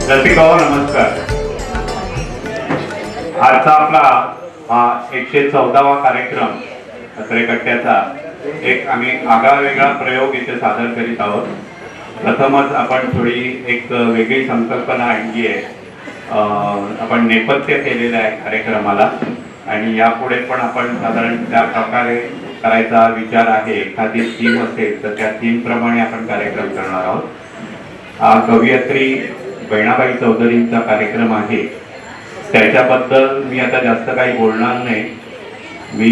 रसिकाओ नमस्कार। आजचा आपला हा 114वा कार्यक्रम कचरेकट्ट्याचा एक आम्ही आगळा वेगळा प्रयोग इथे सादर करीत आहोत। प्रथमच आपण थोडी एक वेगळी संकल्पना आणली आहे। आपण नेपथ्य केलेलं आहे कार्यक्रमाला आणि यापुढे पण आपण साधारण त्या प्रकारे करायचा विचार आहे। एखादी थीम असेल तर त्या थीम प्रमाणे आपण कार्यक्रम करणार आहोत। कवयित्री बहिणाबाई चौधरींचा कार्यक्रम आहे, त्याच्याबद्दल मी आता जास्त काही बोलणार नाही। मी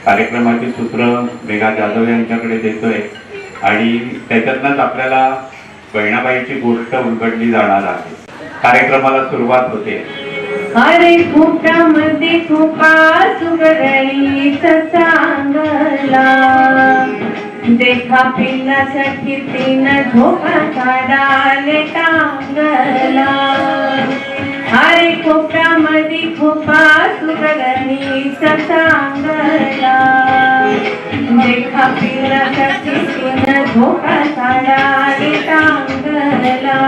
कार्यक्रमाची सूत्र मेघा जाधव यांच्याकडे देतोय आणि त्याच्यातनंच आपल्याला बहिणाबाईची गोष्ट उलगडली जाणार आहे। कार्यक्रमाला सुरुवात होते। अरे खूपामध्ये खूपा सुगरणीचा चांगला देखा पिल्लासाठी तीन झोका काढाले टांगला। अरे कोपऱ्यामध्ये खूपा सुगरणीचा चांगला देखा पिल्लासाठी तीन झोका काढाले टांगला।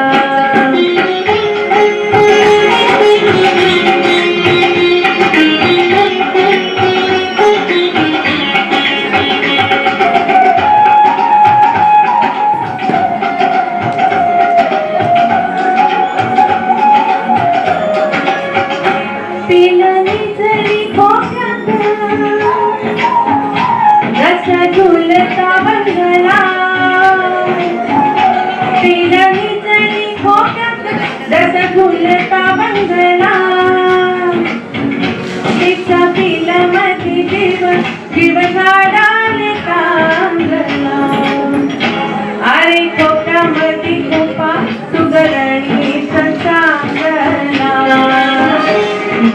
अरे कोपऱ्यामध्ये खूपा सुगरणीचा चांगला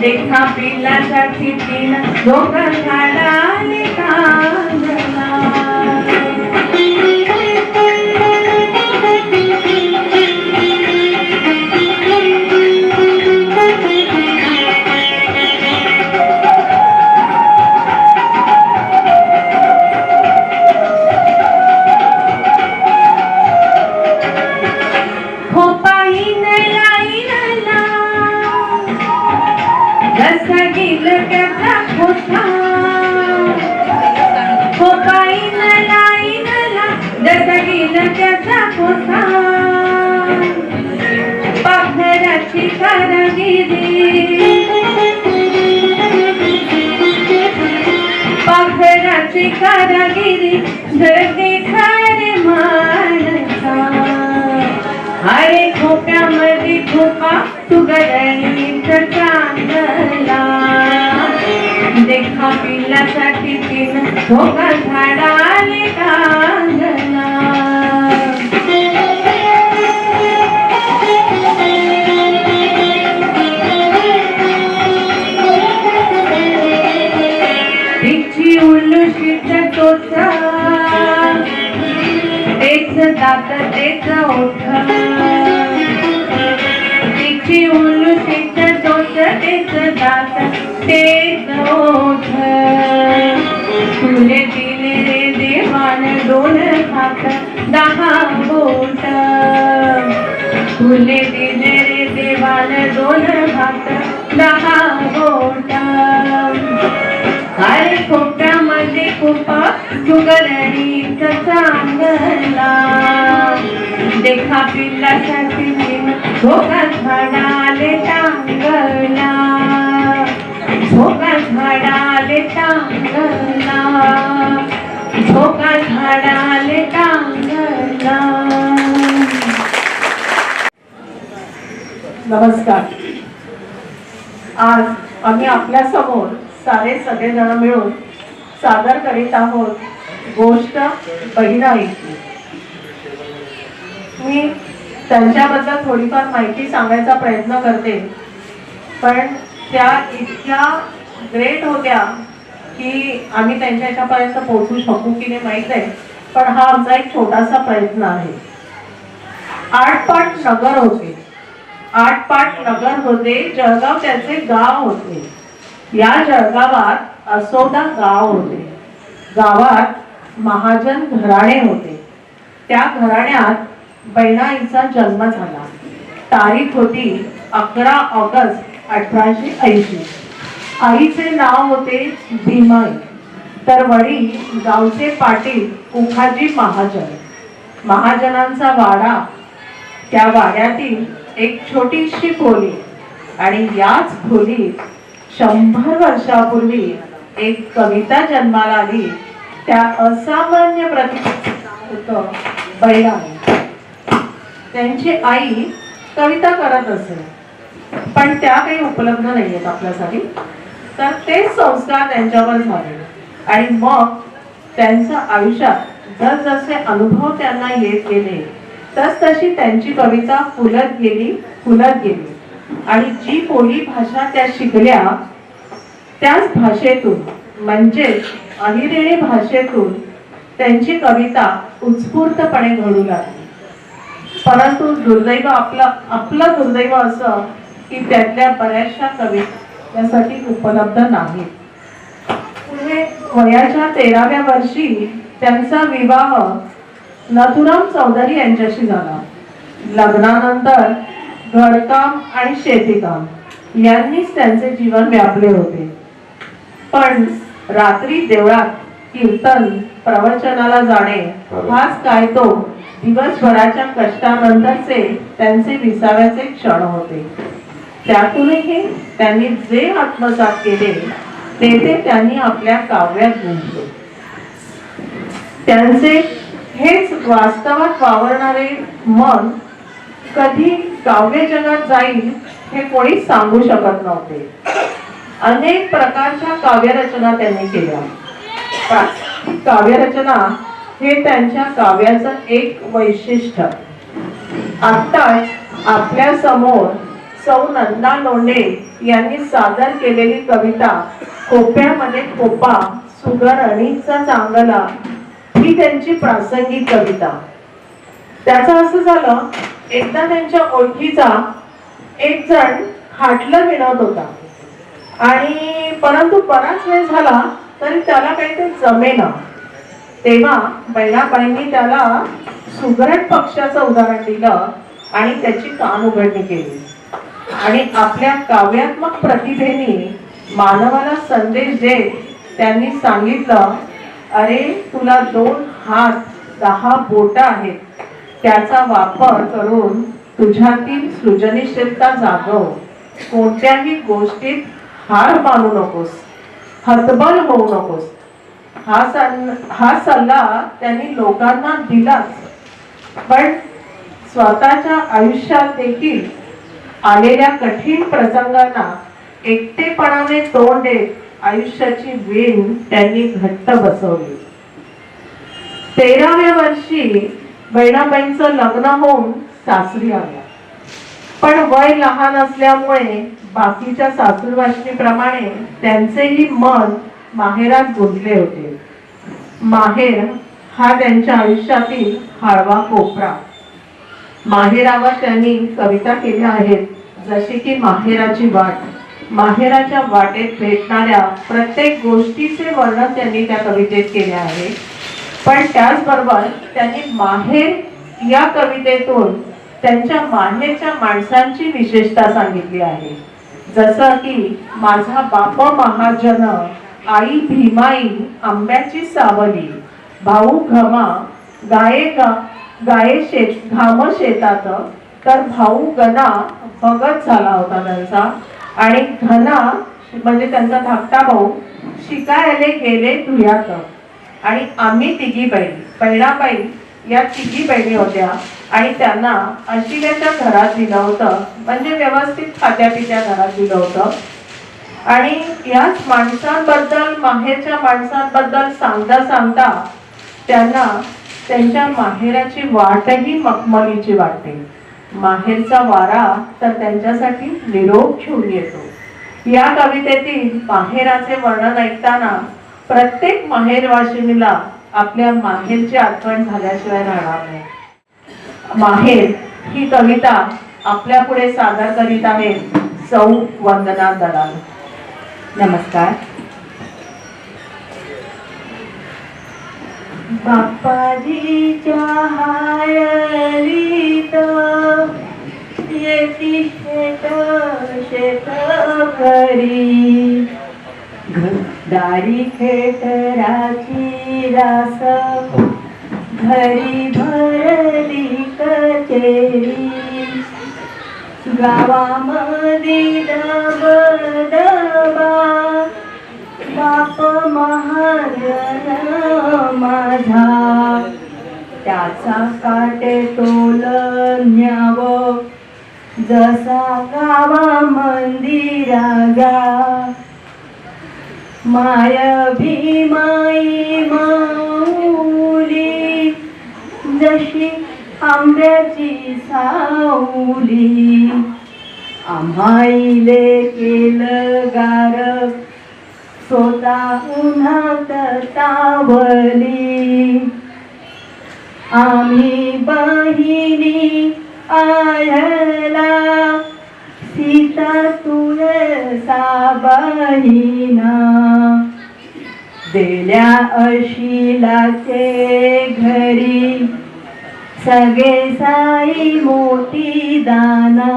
देखा पिल्लासाठी तीन झोका काढाले टांगला। पाखराची कारागिरी जगते खारे माणसा। अरे खोप्यामध्ये खोपा सुगरणीचा चांगला देखा पिल्लासाठी तीन झोका झाडाले टांगला। तिची उल्लूशीचा टोचा तेच दात तेच ओठ। तिची उल्लूशीचा टोचा तेच दात तेच ओठ। तुले दिले रे देवान दोन हात 10 बोट। तुले दिले रे देवान दोन हात 10 बोट। अरे कोपऱ्यामध्ये खूपा सुगरणीचा चांगला देखा पिल्लासाठी तीन झोका झाडाले टांगला। झोका झाडाले टांगला, झोका झाडाले टांगला. नमस्कार. आज आम्ही आपल्या समोर सारे सगळेजण मिळून सादर करीत आहोत गोष्ट बहिणाईची. मी त्यांच्याबद्दल थोडीफार माहिती सांगायचा प्रयत्न करते, पण त्या इतक्या ग्रेट होत्या की आम्ही त्यांच्या याच्यापर्यंत पोहोचू शकू की नाही माहीत नाही, पण हा आमचा एक छोटासा प्रयत्न आहे. आटपाट नगर होते, आटपाट नगर होते. जळगाव त्याचे गाव होते. या जळगावात असोदा गाव होते. गावात महाजन घराणे होते. त्या घराण्यात बहिणाईचा जन्म झाला. तारीख होती 11 ऑगस्ट 1880. आईचे नाव होते भीमाई, तर वडील गावचे पाटील उखाजी महाजन. महाजनांचा वाडा, त्या वाड्यातील एक छोटीशी खोली, आणि याच खोलीत 100 वर्षापूर्वी एक कविता जन्माला आली. त्या असामान्य प्रतिभेचं नाव होतं बहिणाई. त्यांची आई कविता करत असे, पण त्या काही उपलब्ध नाही आहेत आपल्यासाठी. तर ते संस्कार त्यांच्यावर झाले, आणि मग त्यांच्या आयुष्यात जसजसे अनुभव त्यांना येत गेले तसतशी त्यांची कविता फुलत गेली. आणि जी बोली भाषा त्या शिकल्या त्याच भाषेतून, म्हणजेच अहिरेणी भाषेतून त्यांची कविता उत्स्फूर्तपणे घडू लागली. परंतु दुर्दैव आपलं दुर्दैव असं की त्यातल्या बऱ्याचशा कविता त्यासाठी उपलब्ध नाहीत. पुढे वयाच्या 13व्या वर्षी त्यांचा विवाह नथुराम चौधरी यांच्याशी झाला. लग्नानंतर घरकाम आणि शेतीकाम यांनीच त्यांचे जीवन व्यापले होते. पण रात्री देवळात कीर्तन प्रवचनाला जाणे हाच काय तो दिवसभराच्या कष्टानंतरचे त्यांचे विसाव्याचे क्षण होते. त्यातूनही त्यांनी जे आत्मसात केले ते त्यांनी आपल्या काव्यात गुंफले. त्यांचे हेच वास्तवात वावरणारे मन कधी काव्य जगात जाईल हे कोणी सांगू शकत नव्हते. अनेक प्रकारच्या काव्यरचना त्यांनी केल्या. काव्यरचना हे त्यांच्या काव्याचं एक वैशिष्ट्य. आत्ताच आपल्या समोर सौ नंदा लोंढे यांनी सादर केलेली कविता कोप्यामध्ये कोपा सुगरणीचा चांगला ही त्यांची प्रासंगिक कविता. त्याचं असं झालं, एकदा त्यांच्या ओळखीचा एक जण खाटलं विणत होता, आणि परंतु बराच वेळ झाला तरी त्याला काही ते जमेना. तेव्हा बहिणाबाईंनी त्याला सुगरण पक्षाचं उदाहरण दिलं आणि त्याची कान उघडणी केली, आणि आपल्या काव्यात्मक प्रतिभेने मानवाला संदेश देत त्यांनी सांगितलं, अरे तुला 2 हात 10 बोटं आहेत, त्याचा वापर करून तुझ्यातील सृजनशीलता जागव. कोणत्याही गोष्टीत हार मानू नकोस, हतबल होऊ नकोस. हा सल्ला त्यांनी लोकांना दिलाच, पण स्वतःच्या आयुष्यात देखील आलेल्या कठीण प्रसंगांना एकटेपणाने तोंड देत आयुष्याची वीण त्यांनी घट्ट बसवली. 13व्या वर्षी बहिणाबाईंचं लग्न होऊन सासरी आल्या, पण वय लहान असल्यामुळे बाकीच्या सासूरवाशिणीप्रमाणे त्यांचेही मन माहेरात गुंतले होते. माहेर हा त्यांच्या आयुष्यातील हळवा कोपरा. माहेरावर त्यांनी कविता केल्या आहेत, जसे की माहेराची वाट. माहेराच्या वाटेत भेटणाऱ्या प्रत्येक गोष्टीचे वर्णन त्यांनी त्या कवितेत केले आहे. पण त्याचबरोबर त्यांनी माहेर या कवितेतून त्यांच्या माहेरच्या माणसांची विशेषता सांगितली आहे. जसं की माझा बाप महाजन, आई भीमाई आंब्याची सावली, भाऊ घमा गाये घाम शेतात, तर भाऊ गणा भगत झाला होता त्यांचा, आणि घना म्हणजे त्यांचा धाकटा भाऊ शिकायला गेले धुळ्यात आणि आम्ही तिघी बहिणी बहिणाबाई या तिघी बहिणी होत्या आणि त्यांना आशिल्याच्या घरात दिलं होतं, म्हणजे व्यवस्थित खात्यापित्या घरात दिलं होतं. आणि याच माणसांबद्दल माहेरच्या माणसांबद्दल सांगता सांगता त्यांना त्यांच्या माहेराची वाटही मखमलीची वाटते. माहेरचा वारा तर त्यांच्यासाठी निरोप घेऊन येतो. या कवितेतील माहेराचे वर्णन ऐकताना प्रत्येक माहेरवासिनीला आपल्या माहेरची आठवण झाल्याशिवाय राहणार नाही. माहेर ही कविता आपल्या पुढे सादर करीत आहेत सौ वंदना दलाल. नमस्कार. बाप्पाजीच्या हायलीत येती शेत शेतकरी, दारी खेटराची रास घरी भरली कचेरी, गावामध्ये दबदबा बाप महाराज माझा, त्याचा काटे तोल न्याव जसा गावा मंदिरागा, माय भीमाई माऊली जशी आंब्याची सावली, आम्हाईले केलं गार स्वतः उन्हात तावली, आम्ही बहिणी आयला सीता तुळसा बहिणा, दिल्या अशिलाचे घरी सगळे साई मोठी दाना,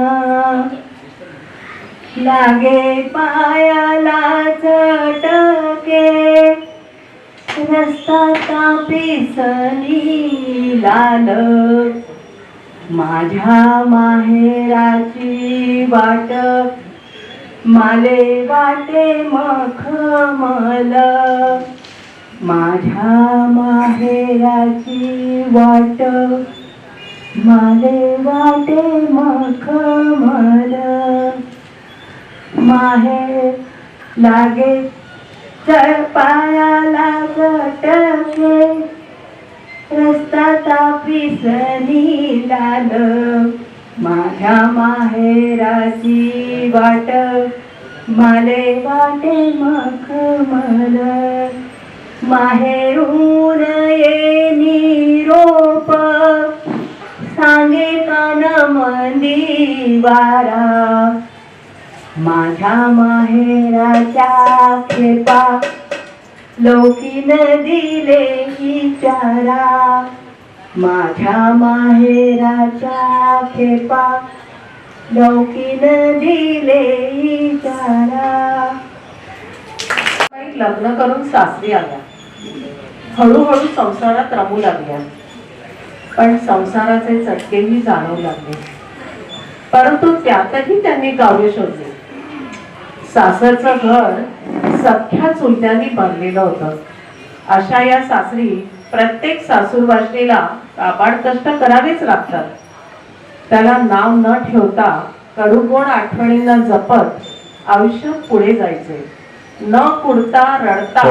लागे पायाला चटके रस्ता तापिसनी लाल, माझ्या माहेराची वाट माले वाटे मखमल, माझ्या माहेराची वाट माले वाटे मखमल, माहेर लागे पायाला चटके रस्ता तापिसनी लाल, माझ्या माहेराची वाट माले वाटे मखमल, माहेरून ये निरोप सांगे कान मंदी वारा, माझ्या माहेराच्या खेपा लौकीन दिले विचारा, माझ्या माहेराच्या खेपा लौकीन दिले विचारा. लग्न करून सासरी आल्या, हळूहळू संसारात रमू लागल्या, पण संसाराचे चटकेही जाणवू लागले. परंतु त्यातही त्यांनी काव्य शोधले. सासरचं घर सख्या चुलत्यांनी भरलेलं होतं. अशा या सासरी प्रत्येक सासूरवासनीला काबाड कष्ट करावेच लागतात. त्याला नाव न ठेवता कडूगोड आठवणींना जपत आयुष्य पुढे जायचे. न कुडता रडता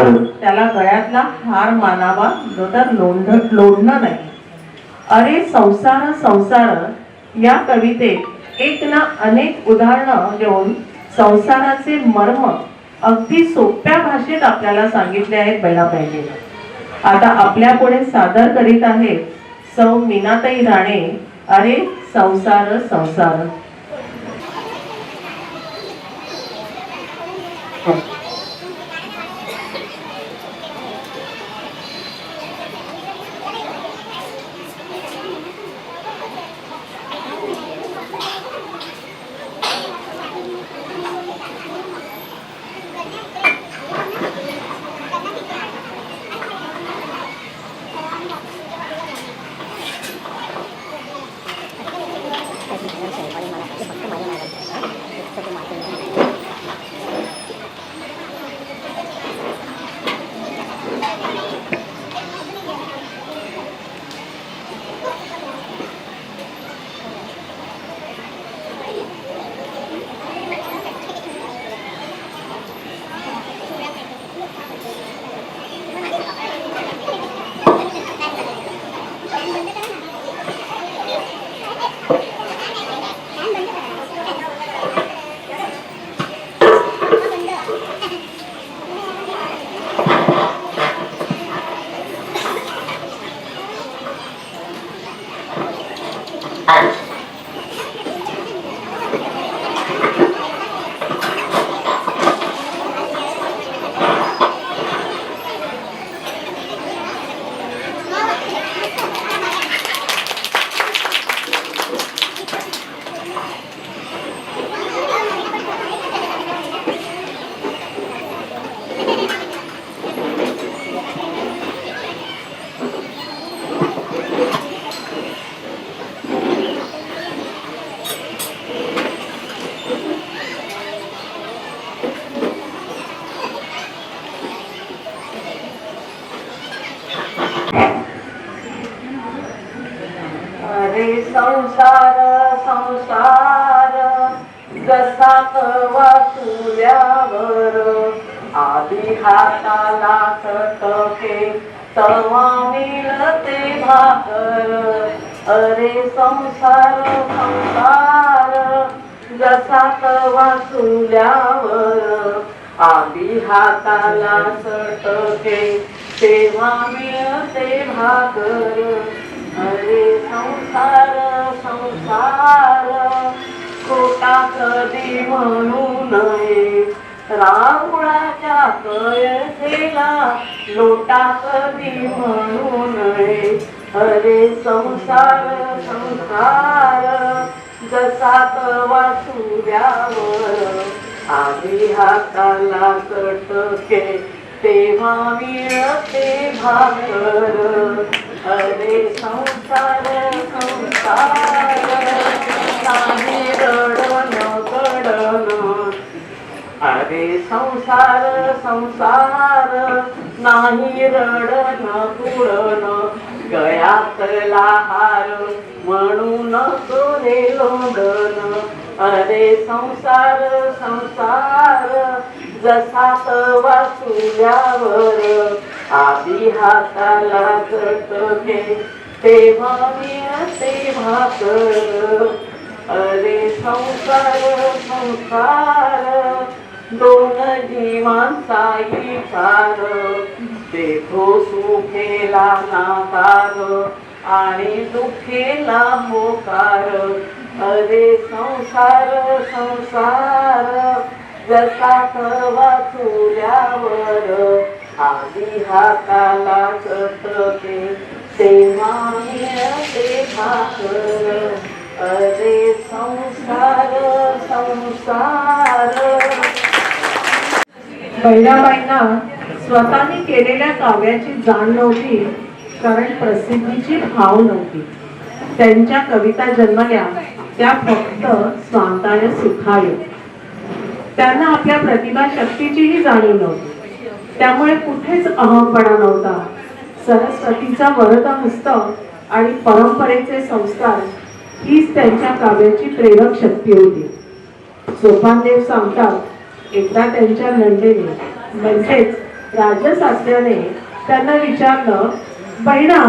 त्याला गळ्यातला हार मानावा, तर लोढणं नाही. अरे संसार संसार या कवितेत एक ना अनेक उदाहरणं देऊन संसाराचे मर्म अगदी सोप्या भाषेत आपल्याला सांगितले आहेत बहिणाबाईंनी. आता आपल्या पुढे सादर करीत आहेत सौ मीनाताई राणे. अरे संसार संसार. संसार संसार जसा कवा तुल्यावर आधी हाताला चटके तवा मिळते भाकर. अरे संसार संसार जसा कवा तुल्यावर आधी हाताला चटके तेव्हा मिळते भाकर. अरे संसार संसार खोटा कधी म्हणू नये राहुळाच्या कळसेला लोटा कधी म्हणू नये. अरे संसार संसार जसा तवा सूर्यावर आधी हाताला चटके तेव्हा मिळते भाकर. अरे संसार संसार नाही रडण कडण. अरे संसार संसार नाही रडण कुडण. गळ्यातला हार म्हणून रे लोंढण. अरे संसार संसार जसा तवा चुल्यावर आधी हाताला चटके तेव्हा मिळते भाकर. अरे संसार संसार दोन जीवांचा विचार देखो सुखेला नाकार आणि दुखेला मोकार. अरे संसार संसार जसा तवा चुल्यावर आधी हाताला चटके तेव्हा मिळते भाकर. अरे संसार संसार. बहिणाबाईंना स्वतःने केलेल्या काव्याची जाण नव्हती, कारण प्रसिद्धीची भाव नव्हती. त्यांच्या कविता जन्मल्या त्या फक्त स्वांताय सुखाय. त्यांना आपल्या प्रतिभा शक्तीचीही जाणीव नव्हती, त्यामुळे कुठेच अहमपणा नव्हता. सरस्वतीचा वरद हस्त आणि परंपरेचे संस्कार हीच त्यांच्या काव्याची प्रेरक शक्ती होती. सोपानदेव सांगतात, एकदा त्यांच्या नंदेने म्हणजेच राजसास्त्याने त्यांना विचारलं, बहिणा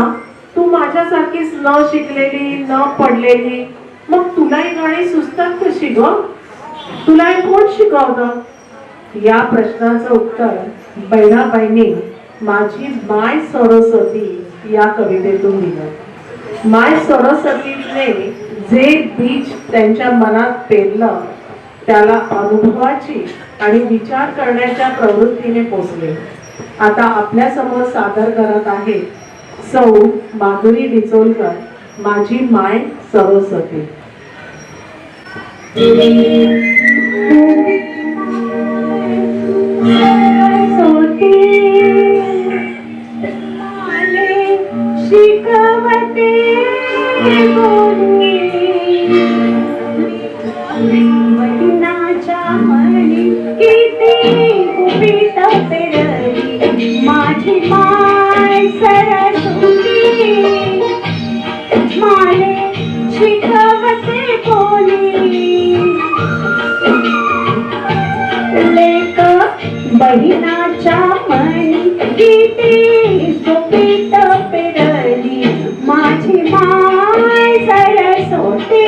तू माझ्यासारखीच न शिकलेली न पडलेली, मग तुला ही गाणी सुचतात कशी ग? तुला हे कोण शिकवतं? या प्रश्नाचं उत्तर बहिणाबाईंनी माझी माय सरस्वती या कवितेतून दिलं. माय सरस्वतीने जे बीज त्यांच्या मनात पेरलं त्याला अनुभवाची आणि विचार करण्याच्या प्रवृत्तीने पोचले. आता आपल्या समोर सादर करत आहे सौ माधुरी डिचोलकर, माझी माय सरस्वती. शिकवते महिनाच्या मणी किती कुपित पेरली माझी माय सरस्वती. माले शिकवते कोणी लेक बहिणाच्या मणी किती कुपित पेरली माझी माय सरस्वती.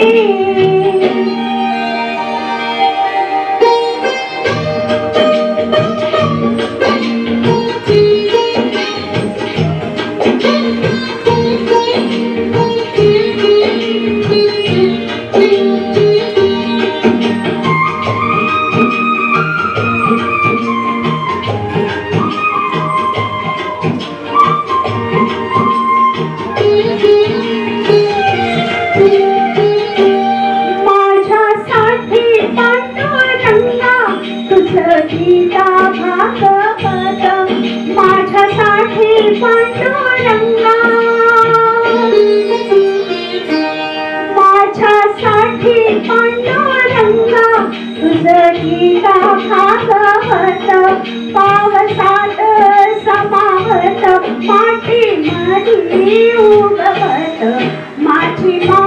गीता भागवत माझ्यासाठी पांडुरंगा, माझ्यासाठी पांडुरंगा तुझं गीता भागवत पावसात समावत माती मधी उगवत माझी मा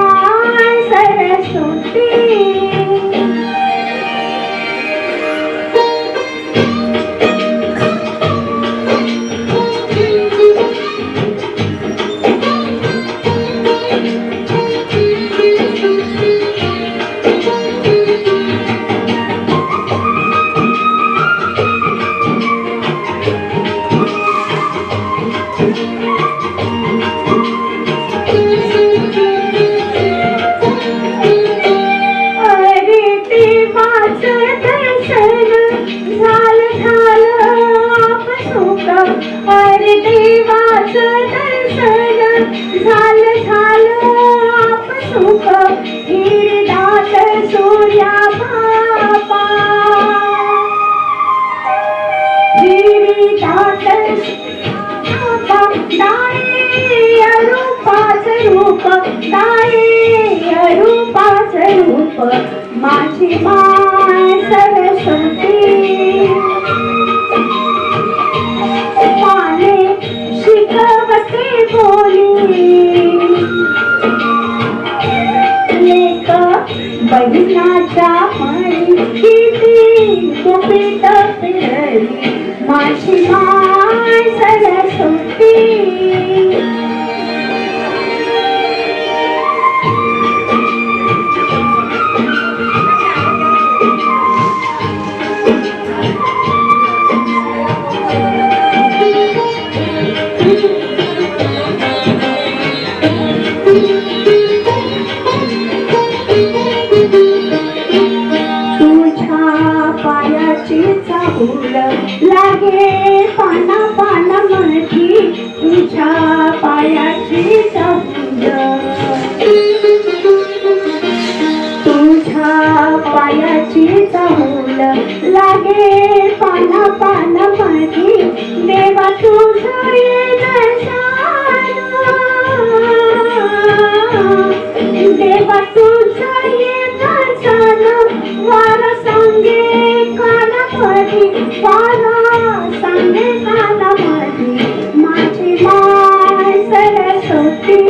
अरे देवाचं दर्शन झालं झालं आपसुक हिरदात सूर्या बापा हिरदात बापा दाये रूपाचं रूप दाये रूपाचं रूप माझी माय सरस्वती माने शिकवते बोली लेक बहिणाच्या मणी किती गुपित फिरली माझी माय सरस्वती लागे पाना पाना माझी तुझ्या पायाची चाहूल तुझ्या पायाची चाहूल लागे पाना पाना माझी देवा तुझं देवा तुझं वारा सांगे कानामध्ये वारा सांगे कानामध्ये माझी माय सरस्वती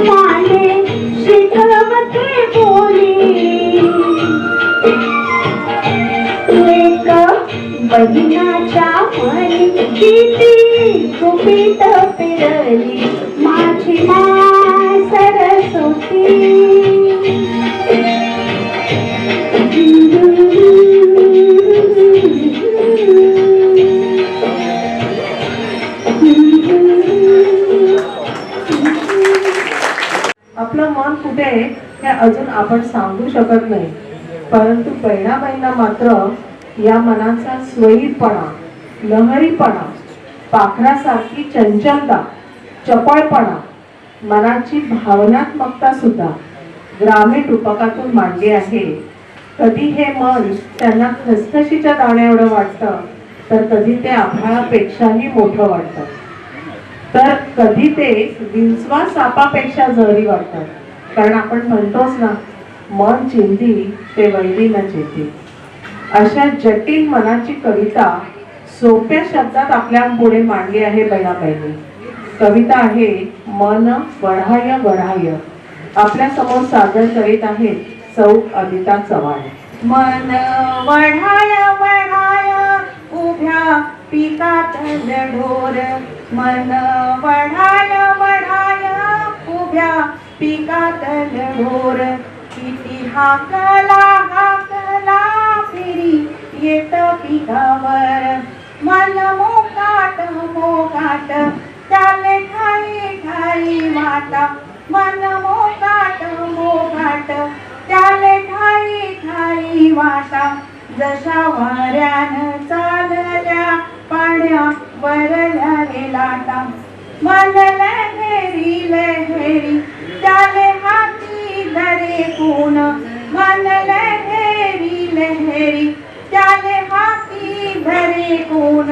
माने शिकवते बोली लेक बहिणाच्या मनी किती गुपित फिरली माझी माय सरस्वती आपलं मन कुठे आहे हे अजून आपण सांगू शकत नाही, परंतु बहिणाबाईंना मात्र या मनाचा स्वैरपणा, लहरीपणा, पाखरासारखी चंचलता, चपळपणा, मनाची भावनात्मकता सुद्धा ग्रामीण रूपकातून मांडली आहे. कधी हे मन त्यांना खसखशीच्या दाण्या एवढं वाटतं, तर कधी ते आभाळापेक्षाही मोठं वाटतं, तर कधी ते विंचवा सापापेक्षा जहरी वाटतात. कारण आपण म्हणतोच ना, मन चिंधी ते वैरी न चेती. अशा जटिल मनाची कविता सोप्या शब्दात आपल्या पुढे मांडली आहे बहिणाबाईंनी. कविता आहे मन वढाय वढाय. आपल्या समोर सादर करीत आहेत सौ अदिता चव्हाण. मन वढाय वढाय उभ्या पिकात ढोर मन वढाय वढाय उभ्या पिकात ढोर किती हाकला फिरी येत पिकावर मन मोकाट मोकाट चाले ठाई ठाई वाटा मन मोकाट मोकाट चाले ठाई ठाई वाटा जशा वाऱ्यानं चालल्या पाण्या वरल्या रे लाटा मन लहेरी लहेरी चाले हाती धरे कोण मन लहेरी लहेरी चाले हाती धरे कोण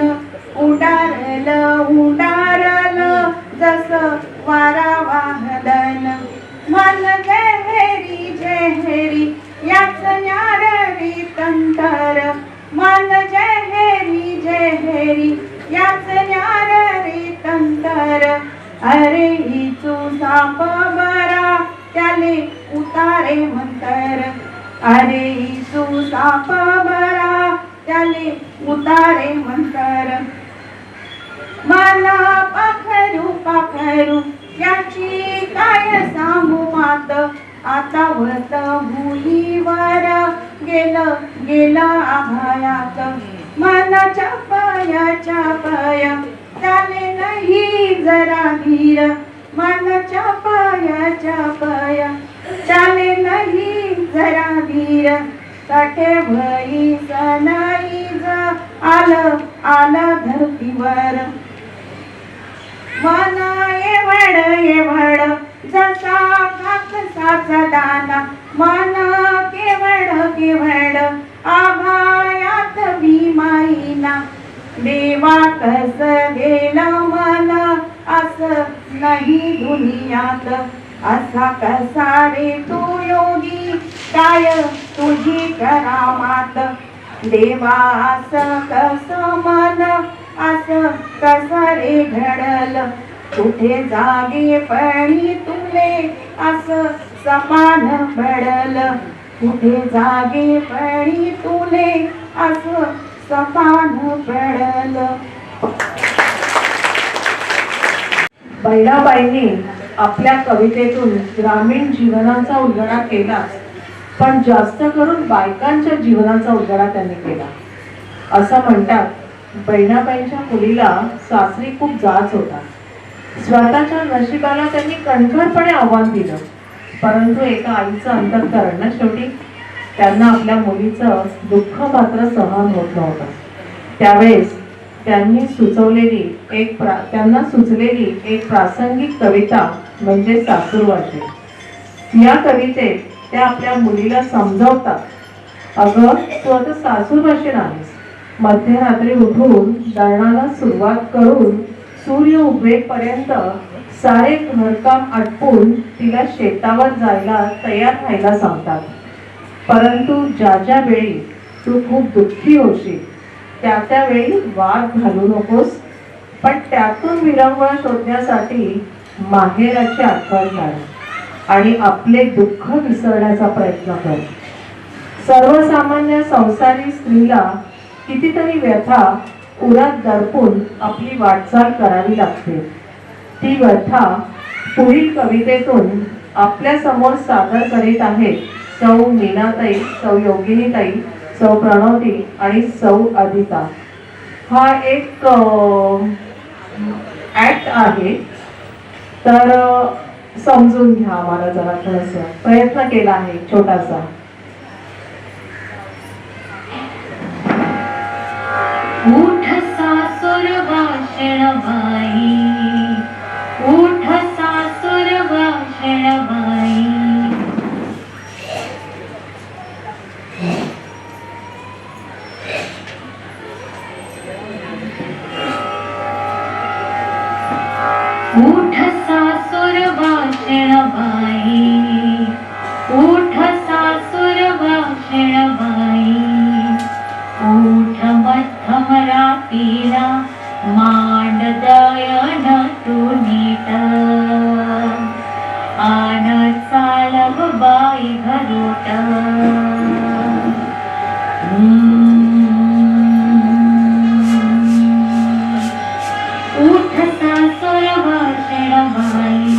उडारल जस वारा वाहदन मन जहेरी जहेरी याच न्यारी तंतर मन जहेरी जहेरी याच न्यारी तंतर अरे इचू साप बरा त्याले उतारे मंतर अरे इचू साप बरा त्याले उतारे मंतर मला पाखरू पाखरू याची काय सांगू मात आता व्रत भुईवर गेलं आभायात मनाच्या पाया चाले नाही जरा धीर मनाच्या पाया चाले नाही जरा धीर साठे भई सनाई आलं आलं धरतीवर. मन एवढ जसा कापसाचा दाना, मन केवढ आभायात भीमाईना. देवा कस गेलं मन असं नाही दुनियात, असा कसा रे तू योगी काय तुझी करामात. देवा असं कसं मन असं कसं रे घडल, कुठे जागेपणी तुले असं समान पडल, कुठे जागेपणी तुले असं समान पडल. बहिणाबाईंनी आपल्या कवितेतून ग्रामीण जीवनाचा उलगडा केलाच, पण जास्त करून बायकांच्या जीवनाचा उलगडा त्यांनी केला. असं म्हणतात, बहिणाबाईंच्या मुलीला सासरी खूप जाच होता. स्वतःच्या नशिबाला त्यांनी कणखरपणे आव्हान दिलं, परंतु एका आईचं अंतःकरण ना शेवटी. त्यांना आपल्या मुलीचं दुःख मात्र सहन होत नव्हतं. त्यावेळेस त्यांना सुचलेली एक प्रासंगिक कविता म्हणजे सासूरवाशी. या कवितेत त्या आपल्या मुलीला समजावतात, अगं तू आता सासूरवाशी नाहीस. मध्यरात्री उठून दळणाला सुरुवात करून सूर्य उगवेपर्यंत सारे घरकाम आटपून तिला शेतावर जायला तयार राहायला सांगतात. परंतु ज्या वेळी तू खूप दुःखी होशील त्या वेळी वाद घालू नकोस, पण त्यातून विरंगुळा शोधण्यासाठी माहेराची आठवण काढ आणि आपले दुःख विसरण्याचा प्रयत्न कर. सर्वसामान्य संसारी स्त्रीला कितीतरी व्यथा उरात दडपून आपली वाटचाल करावी लागते. ती व्यथा पुढील कवितेतून आपल्या समोर सादर करीत आहेत सौ मीनाताई, सौ योगिनीताई, सौ प्रणवती आणि सौ अदिता. हा एक ऍक्ट आहे, तर समजून घ्या. आम्हाला जरा थोडंसं प्रयत्न केला आहे छोटासा. उठ सासूर भाषण बाई, उठ सासूर भाषण बाई. उठ सासूर भाषण बाई, उठ सासूर भाषण बाई. उठ मध्यम रातीला मांड दयन तू नीट, आन चालव बाई घरोट. उठ सासूर भाषण बाई,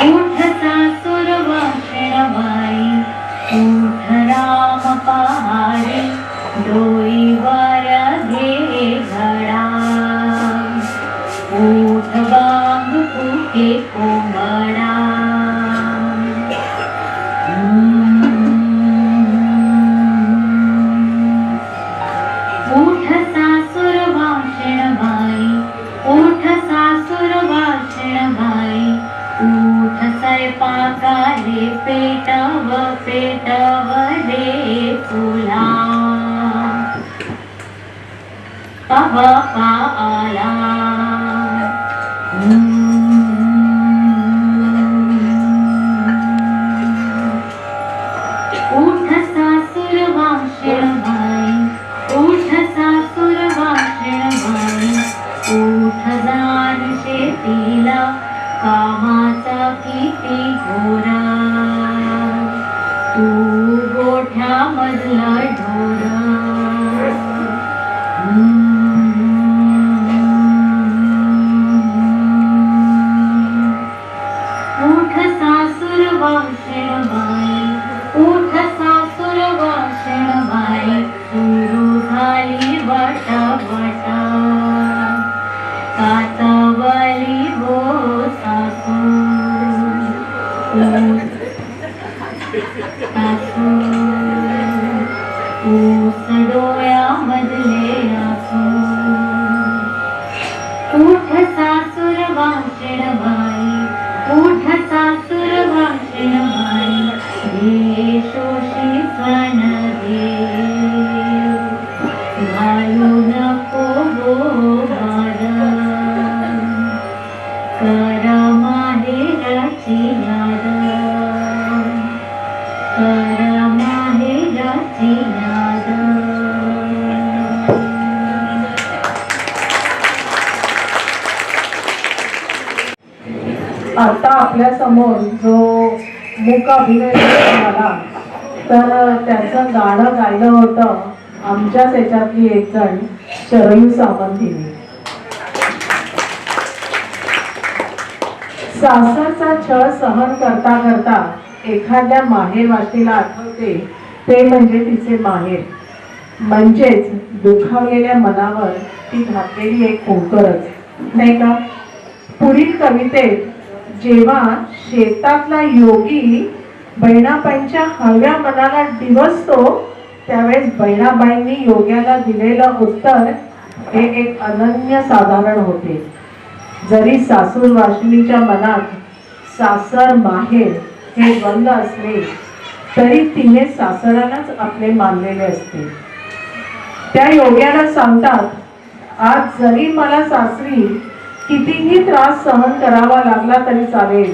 उठ सासूर भाषण बाई. उठ राम पहारे डोईवर घे घडा, उठ बांग फुके कोंबडा. उठ सासूर भाषण बाई, उठ सासूर भाषण बाई. उठ स्वयंपाकाले पेटव दे चुला, बाप्पा आला. उठ सासूर भाषण बाई, उठ सासूर भाषण बाई. उठ जाण शेतीला कामाचा किती घोरा, तू गोठ्यामधला ढोरा. उठ सासूर भाषण बाई, उठ सासूर भाषण बाई. सुरू झाली वटा कातवली हो सासू, सासू ऊस डोळ्यामधले आसू. उठ सासूर वाशिण बाई उठ सासूर वाशिण बाई घे शोषी सन घालू नको गोवार कर माहेराची याद कर माहेराची याद. आता आपल्या समोर जो मूक अभिनय झाला तर त्याचं गाणं गायलं होतं आमच्याच याच्यातली एक जण शरयू सावंतीने. सासरचा छळ सहन करता करता एखाद्या माहेरवाशीला आठवते ते म्हणजे तिचे माहेर, म्हणजेच दुखावलेल्या मनावर ती घातलेली एक कुंकरच, नाही का? पुढील कवितेत जेव्हा शेतातला योगी बहिणाबाईंच्या हळव्या मनाला डिवचतो त्यावेळेस बहिणाबाईंनी योग्याला दिलेलं उत्तर हे एक अनन्य साधारण होते. जरी सासूर वाशिनीच्या मनात सासर माहेर हे द्वंद्व असले तरी तिने सासरालाच आपले मानलेले असते. त्या योग्याला सांगतात, आज जरी मला सासरी कितीही त्रास सहन करावा लागला तरी चालेल,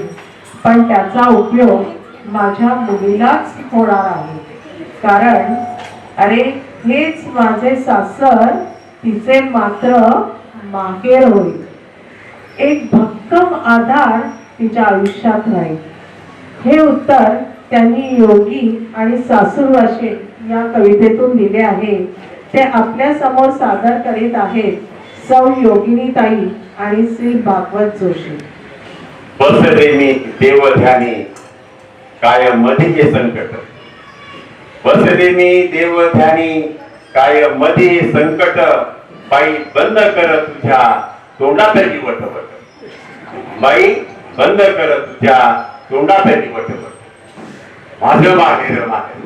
पण त्याचा उपयोग माझ्या मुलीलाच होणार आहे. कारण अरे हेच माझे सासर, तिचे मात्र माहेर होईल. एक भक्कम आधार तिच्या आयुष्यात राहील. हे उत्तर त्यांनी योगी आणि सासूरवाशी या कवितेतून दिले आहे. ते आपल्या समोर सादर करीत आहेत सौ योगिनीताई आणि श्री भागवत जोशी. बसले मी देवध्यानी काय मधी संकट, बसले मी देवध्यानी काय मधी संकट, बाई बंद कर तुझ्या तोंडातली वटवट, बाई बंद कर तुझ्या तोंडातली वटवट. माझं माहेर माहेर,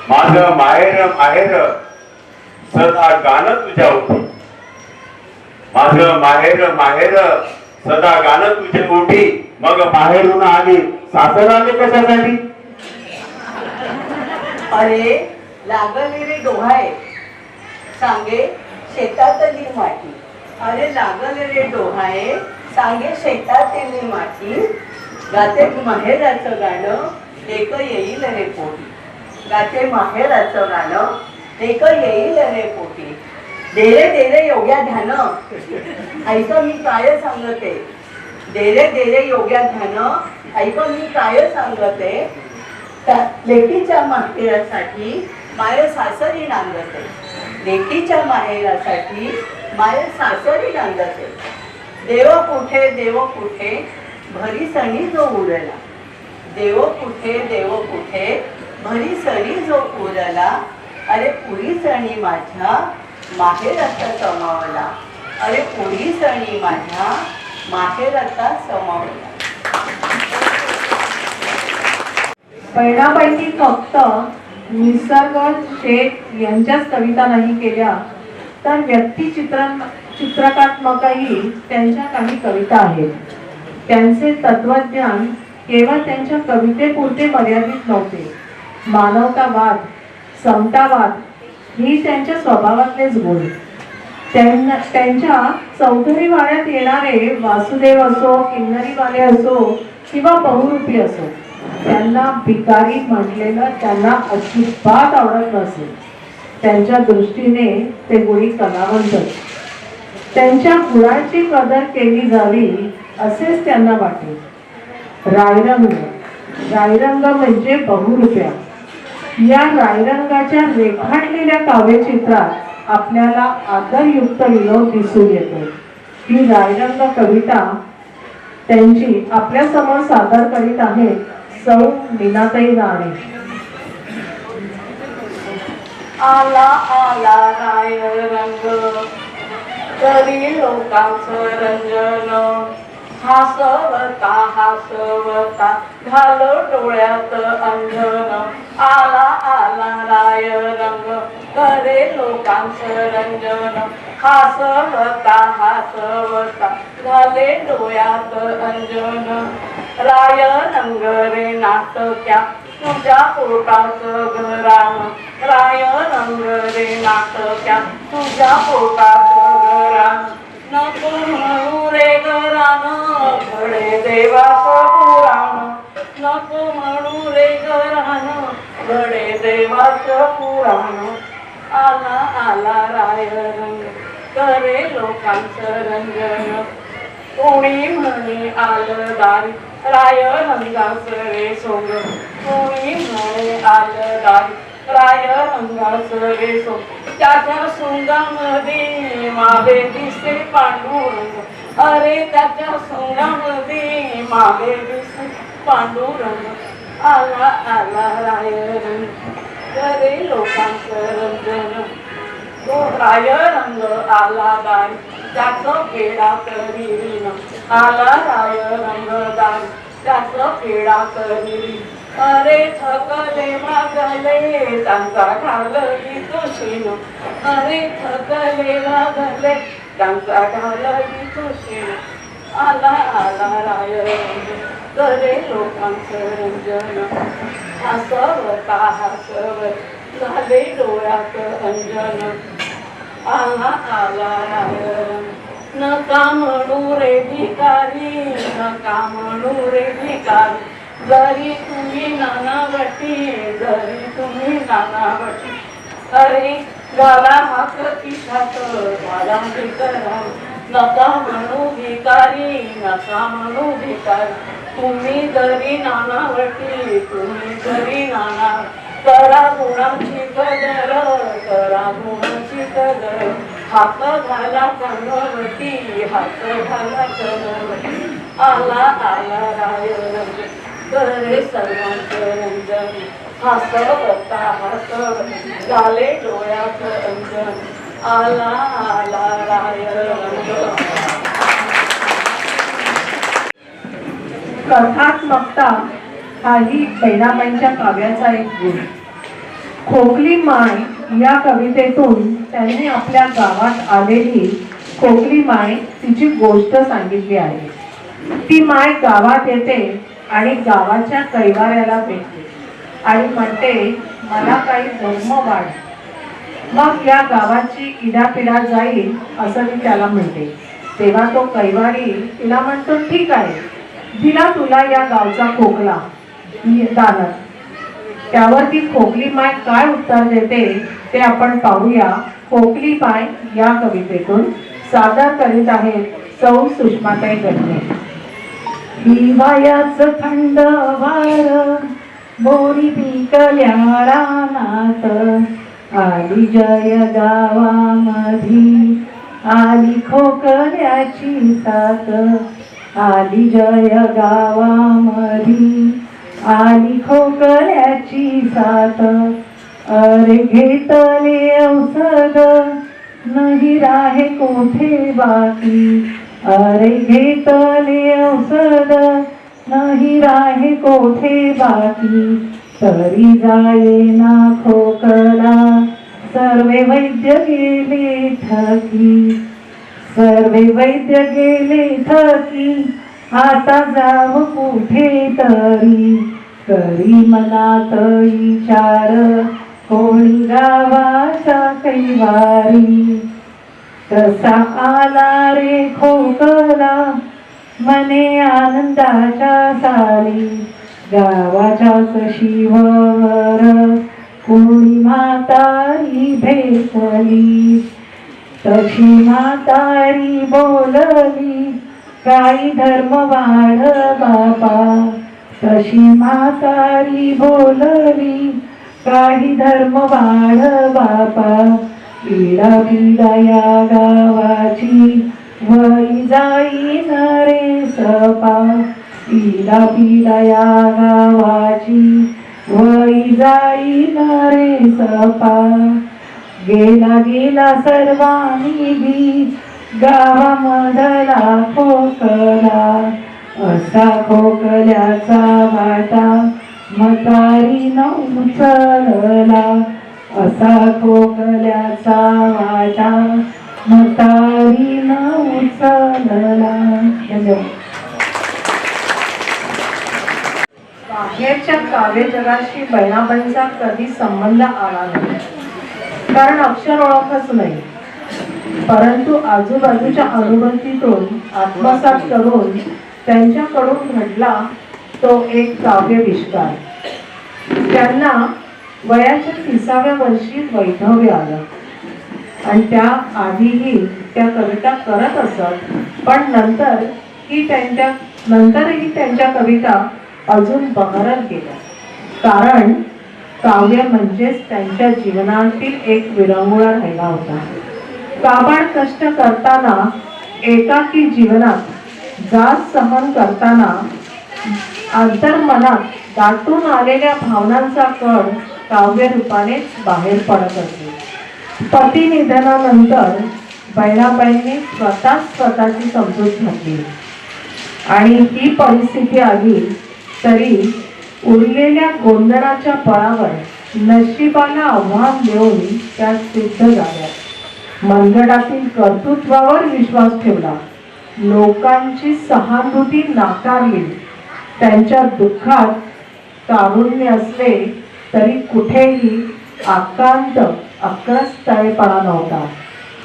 माझं माहेर माहेर, सदा गाणं तुझ्या ओठी, माझं माहेर माहेर, सदा गाणं तुझ्या ओठी. मग माहेरून आली सासर आले कशासाठी? अरे लागले रे डोहाळे सांगे शेतातली माती, अरे लागले रे डोहाळे सांगे शेतातली माती. गाते माहेराचं गाणं लेक येईल रे पोटी, गाते माहेराचं गाणं लेक येईल रे पोटी. देरे देरे योग्या ध्यान, ऐक मी काय सांगते, देरे देरे योग्या ध्यान, ऐक मी काय सांगते. लेकीच्या माहेरासाठी माय सासरी नांदते, लेकीच्या माहेरासाठी माय सासरी नांदते. देव कुठे भरी सणी जो उरला, देव कुठे भरी सणी जो उरला. अरे पुरी सणी माझ्या माहेराचा समावला, अरे पुरी सणी माझ्या माहेराचा समावला. बहिणाबाईंनी फक्त निसर्ग शेत यांच्याच कविता नाही केल्या तर चित्रकात्मकही त्यांच्या काही कविता आहेत. त्यांचे तत्वज्ञान केवळ त्यांच्या कवितेपुरते मर्यादित नव्हते. मानवतावाद, समतावाद ही त्यांच्या स्वभावातलेच गुण. त्यांच्या चौधरी वाड्यात येणारे वासुदेव असो, किन्नरीवाले असो किंवा बहुरूपी असो, त्यांना भिकारी म्हटलेलं त्यांना अजिबात आवडत नसे. त्यांच्या दृष्टीने ते गुणी कलावंतच. त्यांच्या गुणाची कदर केली जावी असेच त्यांना वाटे. रायरंग म्हणजे बहुरूप्या. या रायरंगाच्या रेखाटलेल्या काव्यचित्रात आपल्याला आदरयुक्त विनोद दिसून येतो. ही रायरंग कविता त्यांची आपल्या समोर सादर करीत आहेत सौ मीनाताई राणे. आला आला राय रंग, करी लोकांचं रंजन, हसवता हसवता घालो डोळ्यात अंजन आला आला राय रंग करे लोकांचं रंजन हसवता हसवता घाले डोळ्यात अंजन राय रंग रे नाटक्या तुझ्या पोटाचं घराण राय रंग रे नाटक्या तुझ्या पोटाचं घराण नको म्हणू रे घराण घडे देवाचं पुराण नको म्हणू रे घराण घडे देवाचं पुराण आला आला राय रंग करे लोकांचं रंजन कोणी म्हणे आलं दारी राय रंगाचं रे सोंग कोणी म्हणे आलं दारी राय रंगाचं रे सोंग त्याच्या सोंगामध्ये मागे दिसते पांडुरंग अरे त्याच्या सोंगामध्ये मागे दिसते पांडुरंग आला आला राय रंग करे लोकांचं रंजन तो राय रंग आला दारी त्याचं पेडा करीन आला राय रंग दारी त्याचं पेडा करीन अरे थकले मागले त्यांचा घालली तुशीन अरे थकले मागले त्यांचा घालली तुशीन आला आला राय रंग करे लोकांचं रंजन हसवता हसवत झाले डोळ्यात अंजन आला आला राय रंग नका म्हणू रे भिकारी नका म्हणू रे भिकारी जरी तुम्ही नानावटी जरी तुम्ही नानावटी अरे गाला हात पिठात मला भिकरा नका म्हणू भिकारी नका म्हणू भिकारी तुम्ही जरी नानावटी तुम्ही जरी नाना करा गुणाची कदर करा गुणाची कदर हात घाला कणवटी हात घाला कणवटी आला आला राय रंग करे सर्वांचं रंजन हसवता हसवत झाले डोळ्यात अंजन आला आला राय रंग कथात्मकता हाही बहिणाबाईंच्या काव्याचा एक गुण. खोकली माय या कवितेतून त्यांनी आपल्या गावात आलेली खोकली माय तिची गोष्ट सांगितली आहे. ती माय गावात येते आणि गावाच्या कैवाऱ्याला भेटते आणि म्हणते मला काही धर्म वाढ. मग या गावाची इडापिडा जाईल असं ती त्याला म्हणते. तेव्हा तो कैवारी तिला म्हणतो ठीक आहे, दिला तुला या गावचा खोकला दानत. त्यावर ती खोकली माय काय उत्तर देते ते आपण पाहूया. खोकली माय या कवितेतून सादर करीत आहेत सौ सुषमाताई गडणे. हिवाळ्याचं थंड वार बोरी पिकल्या रानात आली जय गावामधी आली खोकल्याची साथ आली जय गावामधी आली खोकल्याची साथ. अरे घेतले औषध नाही राहे कोठे बाकी अरे घेतले औषध नाही राहे कोठे बाकी तरी जाये ना खोकला सर्वे वैद्य गेले थकी सर्वे वैद्य गेले थकी आता जाव कुठे तरी करी मनात विचार कोणी गावाचा कैवारी तसा आला रे खोकला मने आनंदाच्या सारी गावाच्या शिवावर कोणी म्हातारी भेटली तशी म्हातारी बोलली काही धर्म वाढ बापा तशी म्हातारी बोलली काही धर्म वाढ बापा. पिढा पिढा या गावाची वळी जाईन रे सपा पिढा पिढा या गावाची वळी जाईन रे सपा. गेला गेला सर्वांनी बी गावामधला खोकला असा खोकल्याचा वाटा म्हातारी न उचलला असा खोकल्याचा वाटा म्हातारी न उचलला. धन्यवाद. बाहेरच्या काव्य जगाशी बहिणाबाईंचा कधी संबंध आला नाही, कारण अक्षर ओळखच नाही. परंतु आजूबाजूच्या अनुभूतीतून आत्मसात करून त्यांच्याकडून घडला तो एक काव्यविष्कार. त्यांना वयाच्या 30व्या वर्षी वैधव्य आलं आणि त्या आधीही त्या कविता करत असत, पण नंतरही त्यांच्या कविता अजून बहरत गेल्या. कारण काव्य म्हणजेच त्यांच्या जीवनातील एक विरंगुळा राहिला होता. काबाड कष्ट करताना, एकाकी जीवनात जाच सहन करताना अंतर्मनात दाटून आलेल्या भावनांचा कण काव्य रूपानेच बाहेर पडत असे. पती निधनानंतर बहिणाबाईंनी स्वतःची समजूत घातली आणि ही परिस्थिती आली तरी उरलेल्या गोंधळाच्या बळावर नशिबाला आव्हान देऊन त्या सिद्ध झाल्या. मनगटातील कर्तृत्वावर विश्वास ठेवला, लोकांची सहानुभूती नाकारली. त्यांच्या दुःखात कारुण्य असले तरी कुठेही आकांत अक्रस्तळेपणा नव्हता.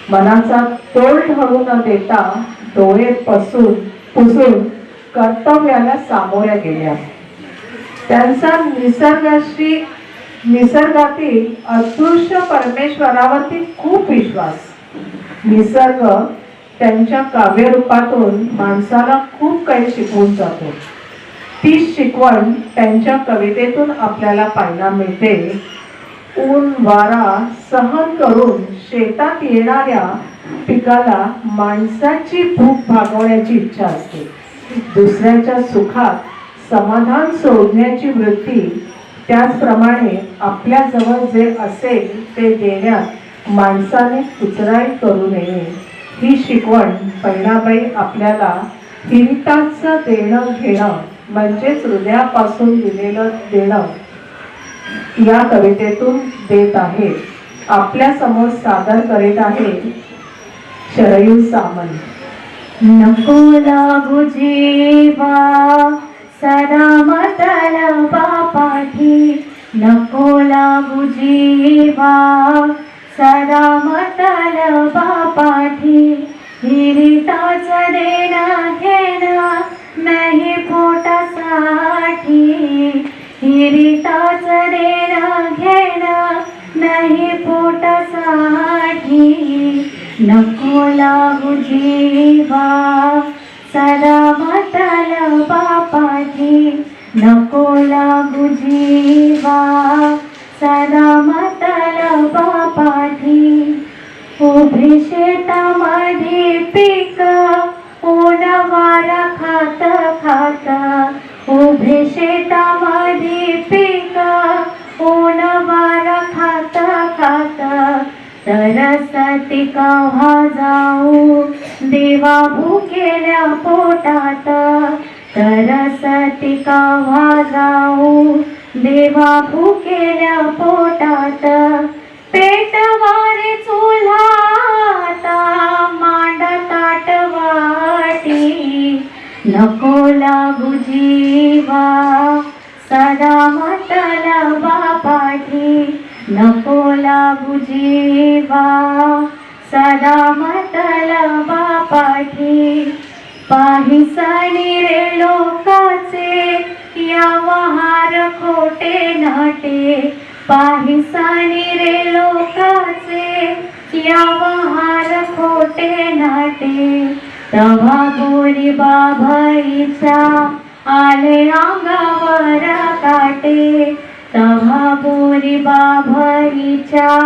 मनाचा तोल ढळू न देता डोळे पुसून कर्तव्याला सामोऱ्या गेल्या. त्यांचा निसर्गातील अदृश्य परमेश्वरावरती खूप विश्वास. निसर्ग त्यांच्या काव्यरूपातून माणसाला खूप काही शिकवून जातो. ती शिकवण त्यांच्या कवितेतून आपल्याला पाहायला मिळते. ऊन वारा सहन करून शेतात येणाऱ्या पिकाला माणसाची भूक भागवण्याची इच्छा असते. दुसऱ्याच्या सुखात समाधान शोधण्याची वृत्ती. त्याचप्रमाणे आपल्या जवळ जे असेल ते देण्यात माणसाने कुचराई करू नये ही शिकवण बहिणाबाई आपल्याला हिरिताचं देणं घेणं म्हणजेच हृदयापासून दिलेलं देणं या कवितेतून देत आहे. आपल्या समोर सादर करीत आहे शरयू सामंत. नको लागू जीवा सदा मतलबा पाठी, नको लागू जीवा सदा मतलबा पाठी. हिरिताचं देणं घेणं नाही पोटासाठी, हिरिताचं देणं घेणं नाही पोटासाठी. नको लागू जीवा सदा मतलबा पाठी, नको लागू जीवा सदा मतलबा पाठी. उभी शेतामध्ये पीक ऊन वारा खात खात, उभी शेतामध्ये पीक ऊन वारा खात खात. तरसती केव्हा जाऊ देवा भुकेल्या पोटात, तरसती केव्हा जाऊ देवा भुकेल्या पोटात. पेटवारे चुल्हाता मांडा ताटवाटी, नको लागू जीवा सदा मतलबा पाठी, नको लागू जीवा सदा मतलबा पाठी. पाहिसानी रे लोकाचे व्यवहार खोटे नाटे, पाहिसानी रे लोकाचे व्यवहार खोटे नाटे. तव्हा गोरी बाभाईचा आले अंगावर काटे, तव्हा गोरी बाभाईच्या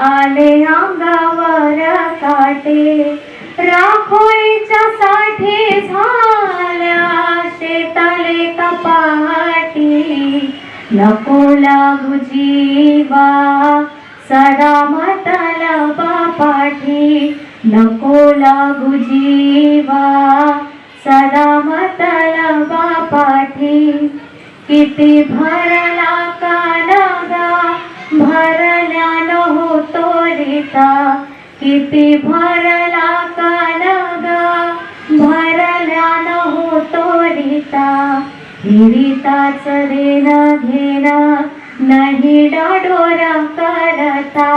आले अंगावर काटे. राखोळीच्या साठी झाल्या शेताले कपाटी, नको लागू जीवा सदा मतलबा पाठी, नको लागू जीवा सदा मतलबा पाठी. किती भरला कानगा भरल्यानं होतो रीता. किती भरला कानगा भरल्यानं होतो रीता. रीताच देणं घेणं नाही डाडोरा करता.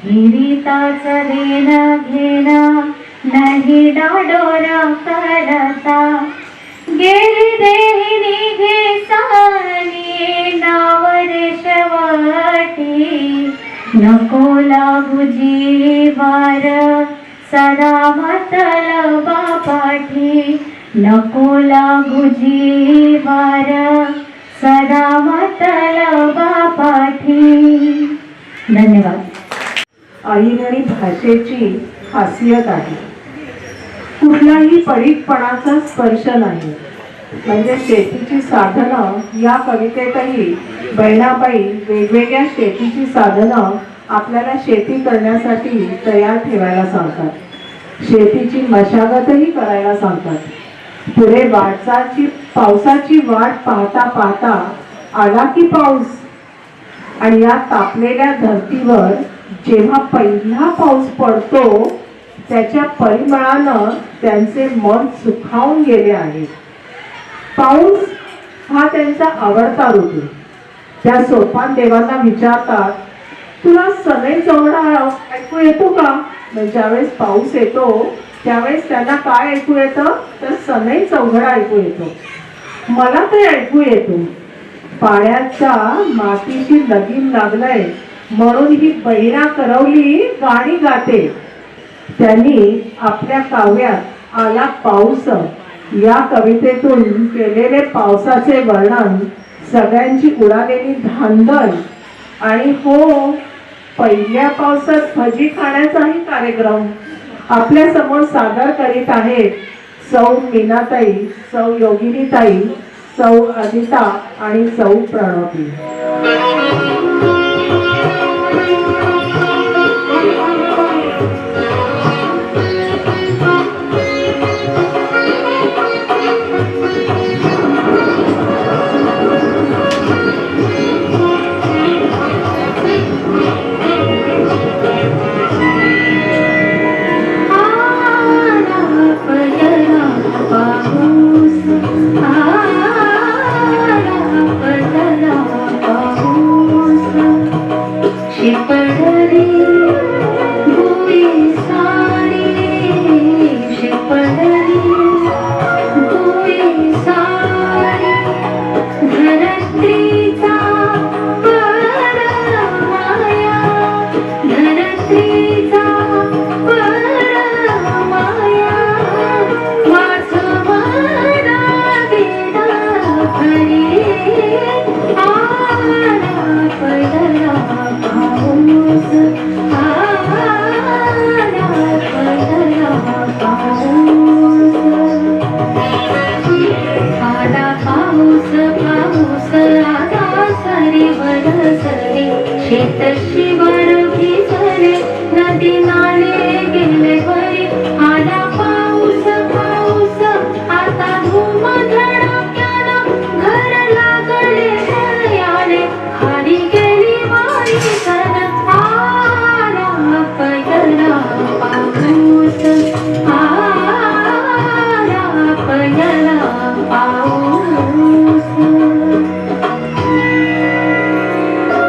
रीताच देणं घेणं नाही डाडोरा करता. गेली देहिनी घेसानी नाव रेशवटी. नको लागू जीवार सदा मतलबा पाठी. नको लागू जीवार सदा मतलबा पाठी. धन्यवाद. अहिरणी भाषेची खासियत आहे. कुठलाही परीकपणाचा स्पर्श नाही. म्हणजे शेतीची साधनं या कवितेतही बहिणाबाई वेगवेगळ्या शेतीची साधनं आपल्याला शेती करण्यासाठी तयार ठेवायला सांगतात. शेतीची मशागतही करायला सांगतात. पुढे पावसाची वाट पाहता पाहता आला की पाऊस. आणि या तापलेल्या धर्तीवर जेव्हा पहिला पाऊस पडतो त्याच्या परिमळानं त्यांचे मन सुखावून गेले आहे. पाऊस हा त्यांचा आवडता ऋतू. त्या सोपान देवांना विचारतात, तुला सनई चौघडा ऐकू येतो का? ज्यावेळेस पाऊस येतो त्यावेळेस त्यांना काय ऐकू येतं तर सनई चौघडा ऐकू येतो. मला ते ऐकू येतो. पाण्याचा मातीशी लगीन लागलंय म्हणून ही बहिरा करवली गाणी गाते. त्यांनी आपल्या काव्यात आला पाऊस या कवितेतून केलेले पावसाचे वर्णन, सगळ्यांची उडालेली धांदल आणि हो पहिल्या पावसात भजी खाण्याचाही कार्यक्रम आपल्या समोर सादर करीत आहेत सौ मीनाताई, सौ योगिनीताई, सौ अदिता आणि सौ प्रणवती.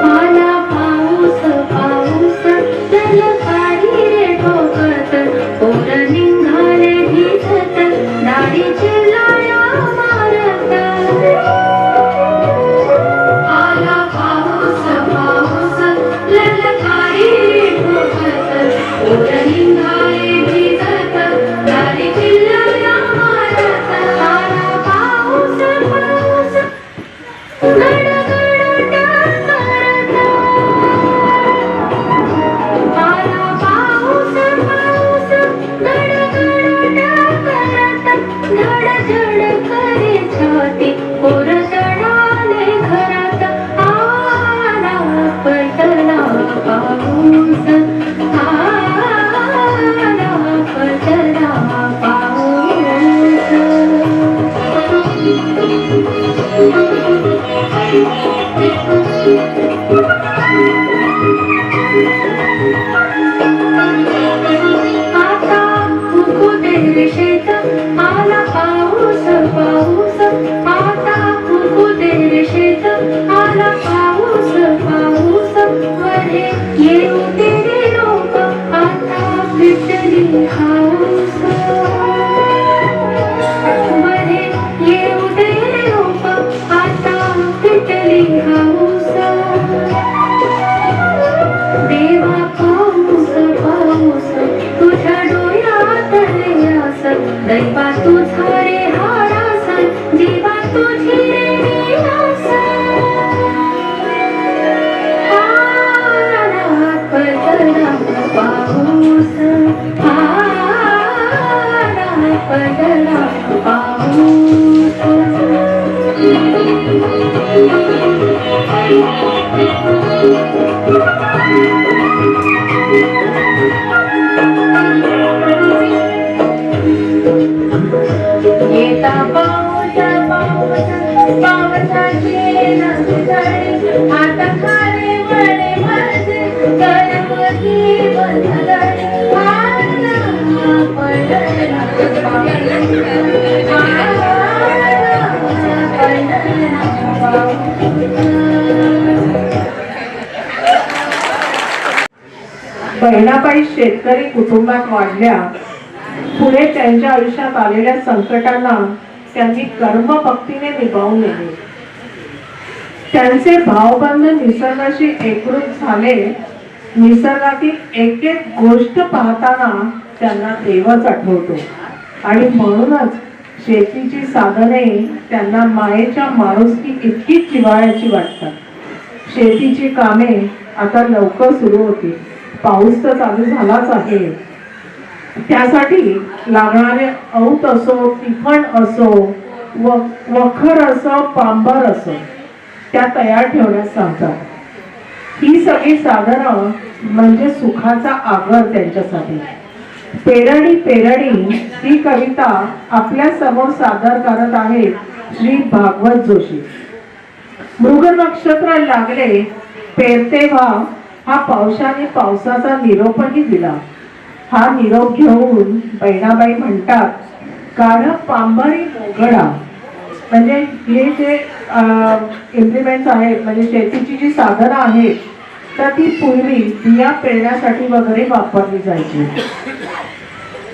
आला पाऊस हाऊस मध्ये येऊ दे रूप आता पेटली हाऊस देवा पाऊस पाऊस तुझ्या डोळ्यातले आस दैवा तुझा रे हारास जीवा तुझी रे आस पडला पाऊस पडला येता पाऊस पाऊस पावसाचे नजरे आता खाली वळे माझे गणपती बंधले बहिणाबाई शेतकरी कुटुंबात वाढल्या. पुढे त्यांच्या आयुष्यात आलेल्या संकटांना त्यांनी कर्मभक्तीने निभावून नेले. त्यांचे भावबंध निसर्गाशी एकरूप झाले. निसर्गातील एक एक गोष्ट पाहताना त्यांना देवच आठवतो आणि म्हणूनच शेतीची साधने त्यांना मायेच्या माणुसकी इतकी जिव्हाळ्याची वाटतात. शेतीची कामे आता लवकर सुरू होतील. पाऊस तर चालू झालाच आहे. त्यासाठी लागणारे औत असो, तिफण असो, वखर असो, पांबर असो, त्या तयार ठेवण्यास सांगतात. ही सगळी साधनं म्हणजे सुखाचा आगर त्यांच्यासाठी. पेरणी पेरणी ही कविता आपल्या समोर सादर करत आहेत श्री भागवत जोशी. मृग नक्षत्र लागले पेरते व्हा हा पावसाने पावसाचा निरोपही दिला. हा निरोप घेऊन बहिणाबाई म्हणतात, काढ पांबरी मोगडा. म्हणजे हे जे इम्प्लिमेंट्स आहेत, म्हणजे शेतीची जी साधनं आहेत, तर ती पूर्वी बिया पेरण्यासाठी वगैरे वापरली जायची.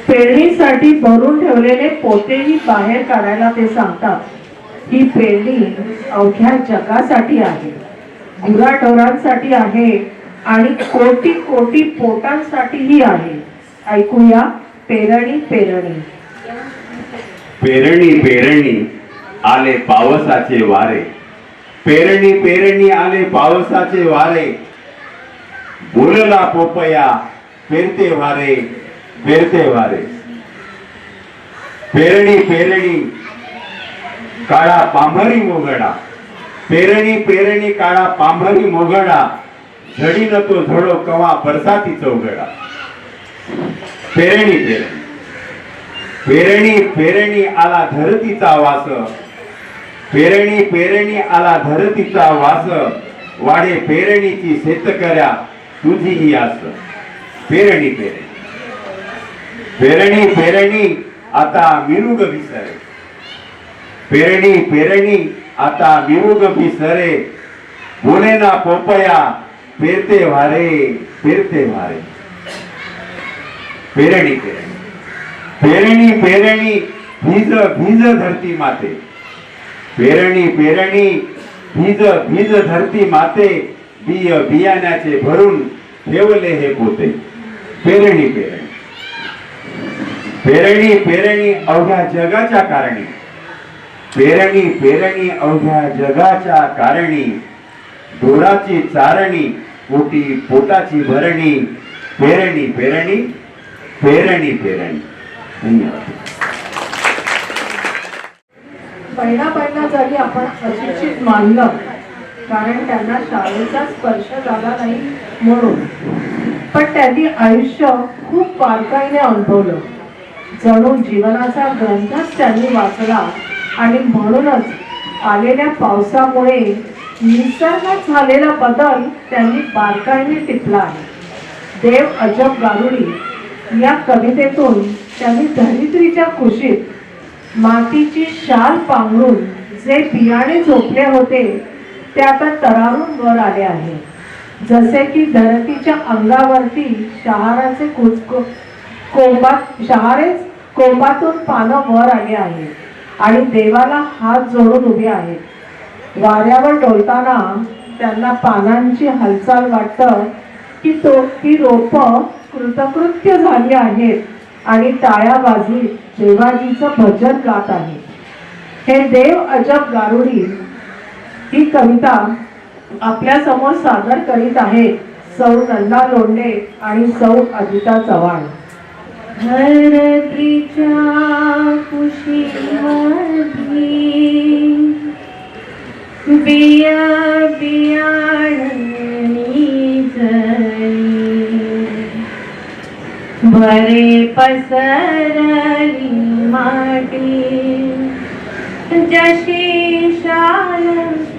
पेरणीसाठी भरून ठेवलेले पोतेही बाहेर काढायला ते सांगतात. ही पेरणी अवघ्या जगासाठी आहे, गुराढोरांसाठी आहे आणि कोटी कोटी पोटांसाठीही आहे. ऐकूया पेरणी पेरणी. पेरणी पेरणी आले पावसाचे वारे, पेरणी पेरणी आले पावसाचे वारे, बोलला पोपया पेरते वारे पेरते वारे. पेरणी पेरणी काळा पांभरी मोगडा, पेरणी पेरणी काळा पांभरी मोगडा, झडी न तो झडो कवा बरसाती चौगडा. पेरणी पेरणी पेरणी पेरणी आला धरतीचा वास, पेरणी पेरणी आला धरतीचा वास, वाडे पेरणीची शेतकऱ्या तुझी ही आस. पेरणी पेरणी पेरणी पेरणी आता मिरुग विसरे, पेरणी पेरणी आता मिरुग विसरे, बोलेना पोपया पेरते वारे पेरते वारे. पेरणी पेरणी पेरणी पेरणी भीज भीज धरती माते, पेरणी पेरणी भीज भीज धरती माते, बिय बियाण्याचे भरून ठेवले हे पोते. पेरणी पेरणी पेरणी पेरणी अवघ्या जगाच्या कारणी, पेरणी पेरणी अवघ्या जगाच्या कारणी, ढोराची चारणी पोटी पोटाची भरणी. पेरणी पेरणी पेरणी पेरणी. धन्यवाद. बहिणाबाईंना जरी आपण अशिक्षित मानलं, कारण त्यांना शाळेचा स्पर्श झाला नाही म्हणून, पण त्यांनी आयुष्य खूप बारकाईने अनुभवलं. जणू जीवनाचा ग्रंथच त्यांनी वाचला आणि म्हणूनच आलेल्या पावसामुळे निसर्गात झालेला बदल त्यांनी बारकाईने टिपला आहे. देव अजब गारुडी या कवितेतून त्यांनी धरित्रीच्या कुशीत मातीची शाल पांघरून जे बियाणे झोपले होते ते आता तरारून वर आले आहे. जसे की धरतीच्या अंगावरती शहाराचे कोंबातून पानं वर आली आहेत आणि देवाला हात जोडून उभे आहेत. वाऱ्यावर डोलताना त्यांना पानांची हालचाल वाटतं की रोप कृतकृत्य झाली आहेत आणि टाळ्या वाजवीत देवाजीचं भजन गात आहेत. हे देव अजब गारुडी ही कविता आपल्या समोर सादर करीत आहेत सौ नंदा लोंढे आणि सौ अदिता चव्हाण. हळदीच्या कुशीमध्ये बिया बियाणी जळली, बरे पसरली माटी जशी शाल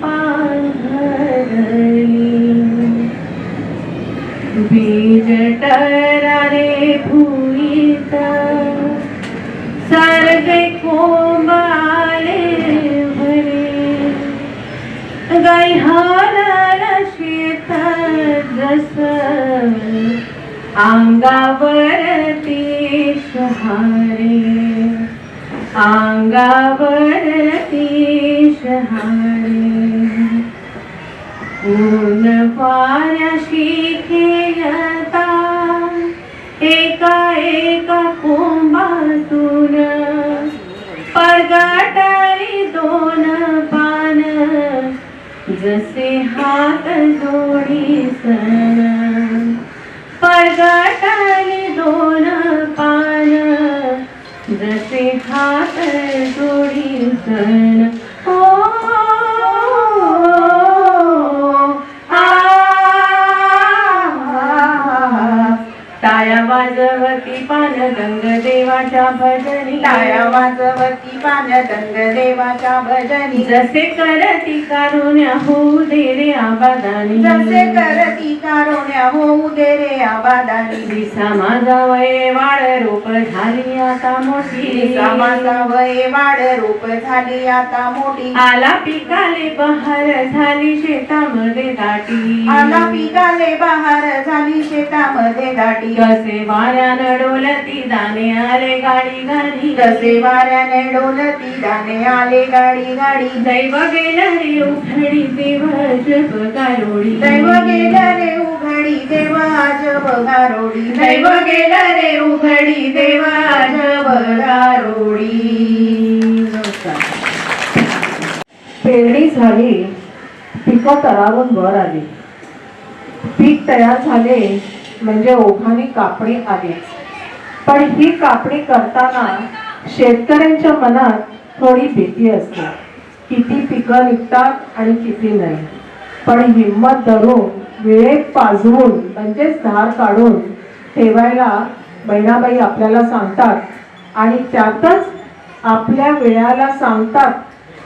पांघरली. बीज टरारे भुईत सर्गे कोंबाले भरे, गाई हाराला शेत जस अंगावरती शहारे, अंगावरती शहारे. ऊन वाऱ्याशी खेळता एका एका कोंबातून परगाटारी दोन पान जसे हात जोडी सण, परगाटारी दोन पान जसे हात जोडी सण. टाळ्या वाजवती पान गंग देवाच्या भजनी, टाळ्या वाजवती पान गंग देवाच्या भजनी. जसे करती कारुण्या होऊ दे रे आबादानी, जसे करती कारुण्या होऊ दे रे आबादानी. दिसा माझा वय वाढ रूप झाली आता मोठी, दिसा माझा वय वाढ रूप झाली आता मोठी. आला पिकाले बहार झाली शेतामध्ये दाटी, आला पिकाले बहार झाली शेतामध्ये दाटी. कसे वाऱ्यानं डोलती दाणे आले गाडी गाडी, कसे वाऱ्याने डोलती दाणे आले गाडी गाडी. दैव गेलं रे उघडी देव जप गारोडी, दैव गेलं रे उघडी देवा जब गारोडी. दैव गेलं रे उघडी देवा जब गारोडी. पेरणी झाली, पिकं तरारून वर आली. पीक तयार झाले म्हणजे ओघाने कापणी आली. पण ही कापणी करताना शेतकऱ्यांच्या मनात थोडी भीती असते. किती पिकं निघतात आणि किती नाही. पण हिंमत धरून वेळेत पाजवून म्हणजेच धार काढून ठेवायला बहिणाबाई आपल्याला सांगतात आणि त्यातच आपल्या वेळाला सांगतात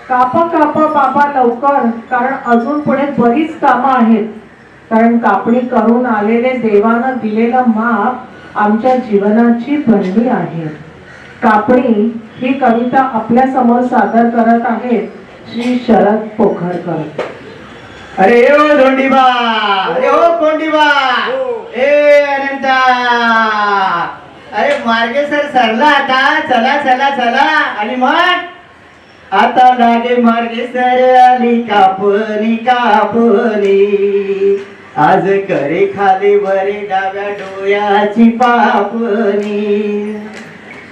कापा कापा बाबा लवकर, कारण अजून पुढे बरीच कामं आहेत. कारण कापणी करून आलेले देवानं दिलेलं माप आमच्या जीवनाची भरणी आहे. कापणी ही कविता आपल्या समोर सादर करत आहेत श्री शरद पोखरकर. अरे ओ धोंडीबा, अरे ओ कोंडीबा, ए अनंता, अरे मार्गेसर सरला आता. चला चला चला. आणि मग आता लागे मार्गेसर आली कापणी कापणी. आज करे खाली वरे डाव्या डोळ्याची पापणी.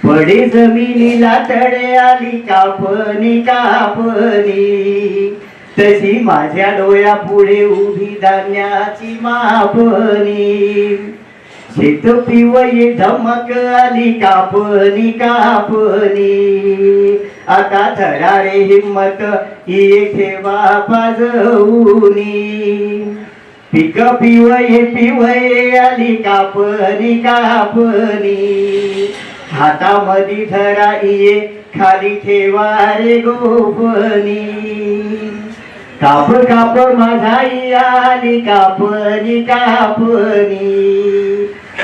पडे जमिनीला तडे आली कापणी कापणी. तशी माझ्या डोळ्या पुढे उभी धान्याची मापणी. शेत पिवये धमक आली कापणी कापणी. आता थरारे हिम्मत ये ठेवा पाजवूनी. पिक पिवये पिवये आली कापणी कापणी. हातामध्ये धरा ये खाली ठेवा रे गोपनी. काप काप माझाई आली कापणी कापणी.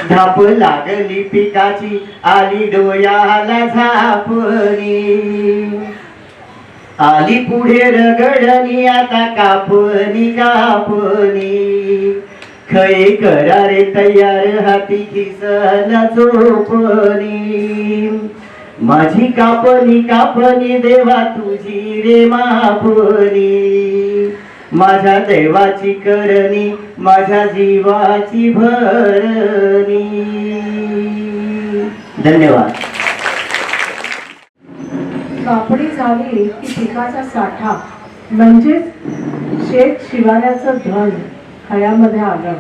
धाप लागली पिकाची आली डोळ्याला झापणी. आली पुढे रगडणी आता कापणी कापणी. खये करा रे तयार हाती खिसला चोपणी माझी कापणी कापणी देवा तुझी रे मापणी माझ्या देवाची करणी माझ्या जीवाची भरणी. धन्यवाद. कापणी झाली की पिकाचा साठा म्हणजेच शेत शिवाऱ्याचं धन खयामध्ये आलं.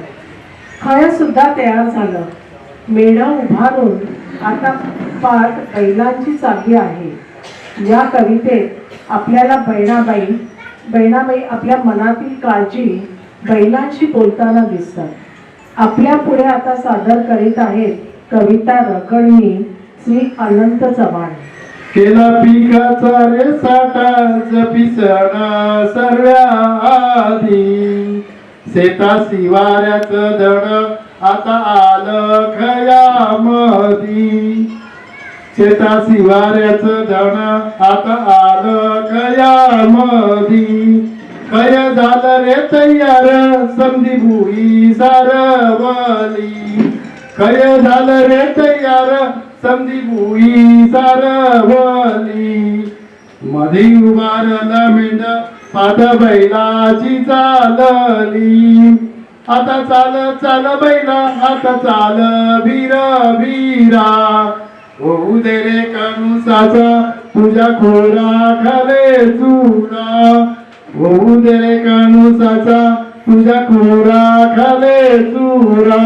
खय सुद्धा तयार झालं. मेढं उभारून आता पाठ बैलांची चालली आहे. या कवितेत आपल्याला बहिणाबाई आपल्या मनातील काळजी बैलांशी बोलताना दिसतात. आपल्या पुढे आता सादर करीत आहेत कविता रखडणी श्री अनंत चव्हाण. केला पिकाचा रे साठा जपिसण सर्व्या आधी शेता शिवाऱ्याचं धड आता आलं खयामधी. शेता शिवाऱ्याचं धड आता आलं खयामधी. खय झालं रे तयार समधी भुई सारवली. खय झालं रे तयार समधी भुई सारवली. मधी उभारलं मेंढ पाठ बैलाची चालली. आता चाल चाल बैला आता चाल वीर वीरा. होऊ दे रे कणसाचा तुझ्या खोरा खाले चुरा. होऊ दे रे कणसाचा तुझ्या खोरा खाले चुरा.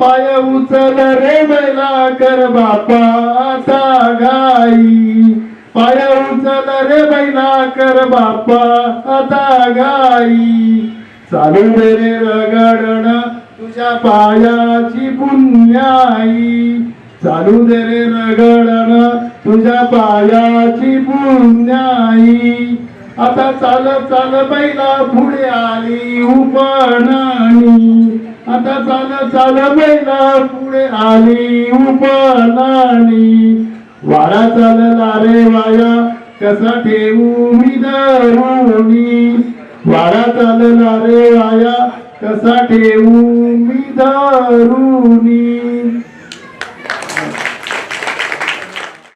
पाय उचल रे बैला कर बापा आता गाई. पाय उचल रे बैला कर बापा आता गाई. चालू दे रे रगडण तुझ्या पायाची पुण्याई. चालू दे रे रगडण तुझ्या पायाची पुण्याई. आता चाल चाल बैला पुढे आली उपनानी. आता चाल चाल बैला पुढे आली उपनानी. वारा चालला रे वाया कसा ठेवू मी धरुणी. वारा चालला रे वाया कसा ठेवू मी धरुणी.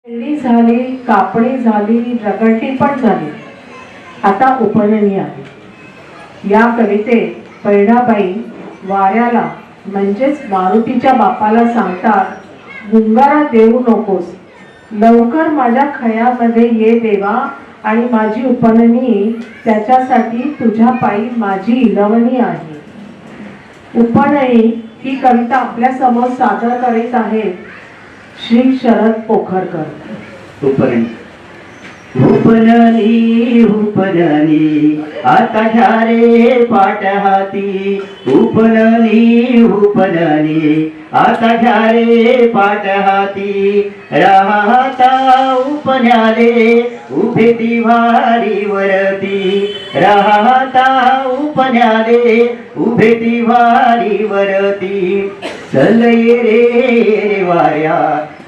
पेरणी झाली, कापणी झाली, रगडणी पण झाली. आता उपनयनी आहे. या कवितेत बहिणाबाई वाऱ्याला म्हणजेच मारुतीच्या बापाला सांगतात, गुंगारा देऊ नकोस, लवकर माझ्या खयामध्ये ये देवा आणि माझी उपनयनी त्याच्यासाठी तुझ्या पायी माझी इलवणी आहे. उपनयनी ही कविता आपल्या समोर सादर करीत आहेत श्री शरद पोखरकर. उपनयनी. उपनयनी उपनयनी आता घ्या रे पाठ हाती. उपनयनी उपनयनी आता घ्या रे पाठ हाती. राहता उपन्याले उभे दिवारी वरती. राहता उपन्याले उभे दिवारी वरती. चल ये रे वाऱ्या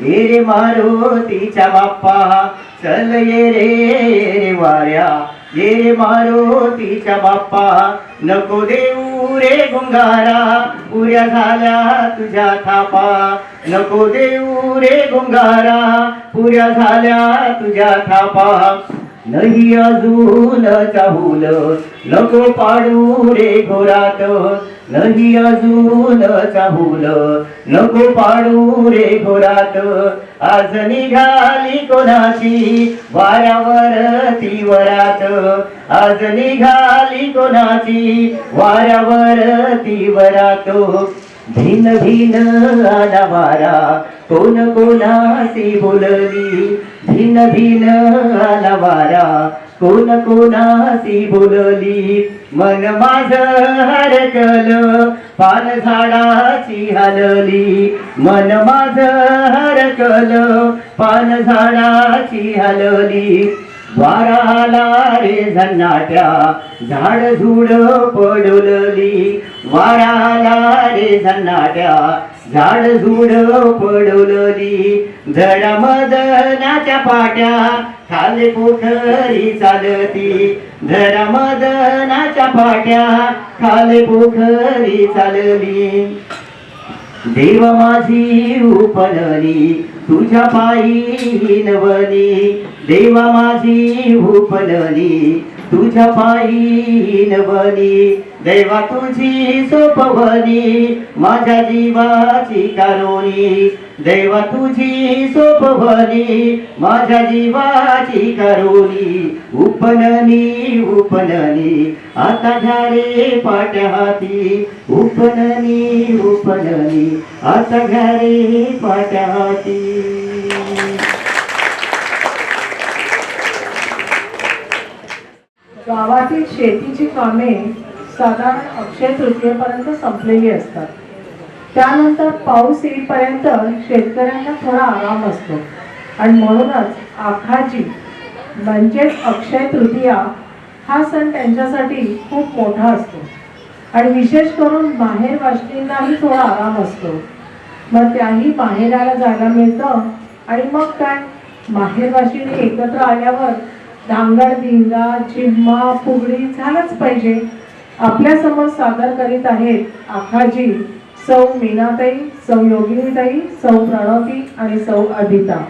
ये रे मारुतीच्या बाप्पा. चल ये रे वाऱ्या ये रे मारुतीच्या बाप्पा. नको देऊ रे गुंगारा पुऱ्या झाल्या तुझ्या थापा. नको देऊ रे गुंगारा पुऱ्या झाल्या तुझ्या थापा. नाही अजून चाहूल नको पाडू रे घोरात. नाही अजून चाहूल नको पाडू रे घोरात. आज निघाली कोणाची वाऱ्यावरती वरात. आज निघाली कोणाची वाऱ्यावरती वरात. भिन भिन आला वारा कोण कोणाशी बोलली. भिन भिन आला वारा कोण कोणाशी बोलली. मन माझ हरकल पान झाडाची हलली. मन माझ हरकल पान झाडाची हलली. वारा आला रे झन्नाट्या झाड झुड पडुलली. वारा आला रे झन्नाट्या झाड झुड पडवली झडा मदनाच्या पाट्या खाली पोखरी चालती झडा मदनाच्या पाट्या खाली पोखरी चालली देव माझी उपनली तुझ्या पायी नवली देवा माझी उपनली तुझ्या पायी नवली देवा तुझी सोपवली माझ्या जीवाची कारोनी देवा तुझी सोपवली माझ्या जीवाची कारोनी उपननी उपननी आता घ्या रे पाट्या हाती उपननी उपननी आता घ्या रे पाट्या हाती. गावातील शेतीची कामे साधारण अक्षय तृतीयेपर्यंत संपलेली असतात. त्यानंतर पाऊस येईपर्यंत शेतकऱ्यांना थोडा आराम असतो आणि म्हणूनच आखाजी म्हणजेच अक्षय तृतीया हा सण त्यांच्यासाठी खूप मोठा असतो आणि विशेष करून माहेर वाशिनींनाही थोडा आराम असतो. मग त्याही माहेराला जायला मिळतं आणि मग काय माहेर वाशिनी एकत्र आल्यावर धांगड धिंगा चिम्मा फुगडी झालंच पाहिजे. आपल्या समोर सादर करीत आहेत आखाजी सौ मीनाताई, सौ योगिनीताई, सौ प्रणवती आणि सौ अदिता.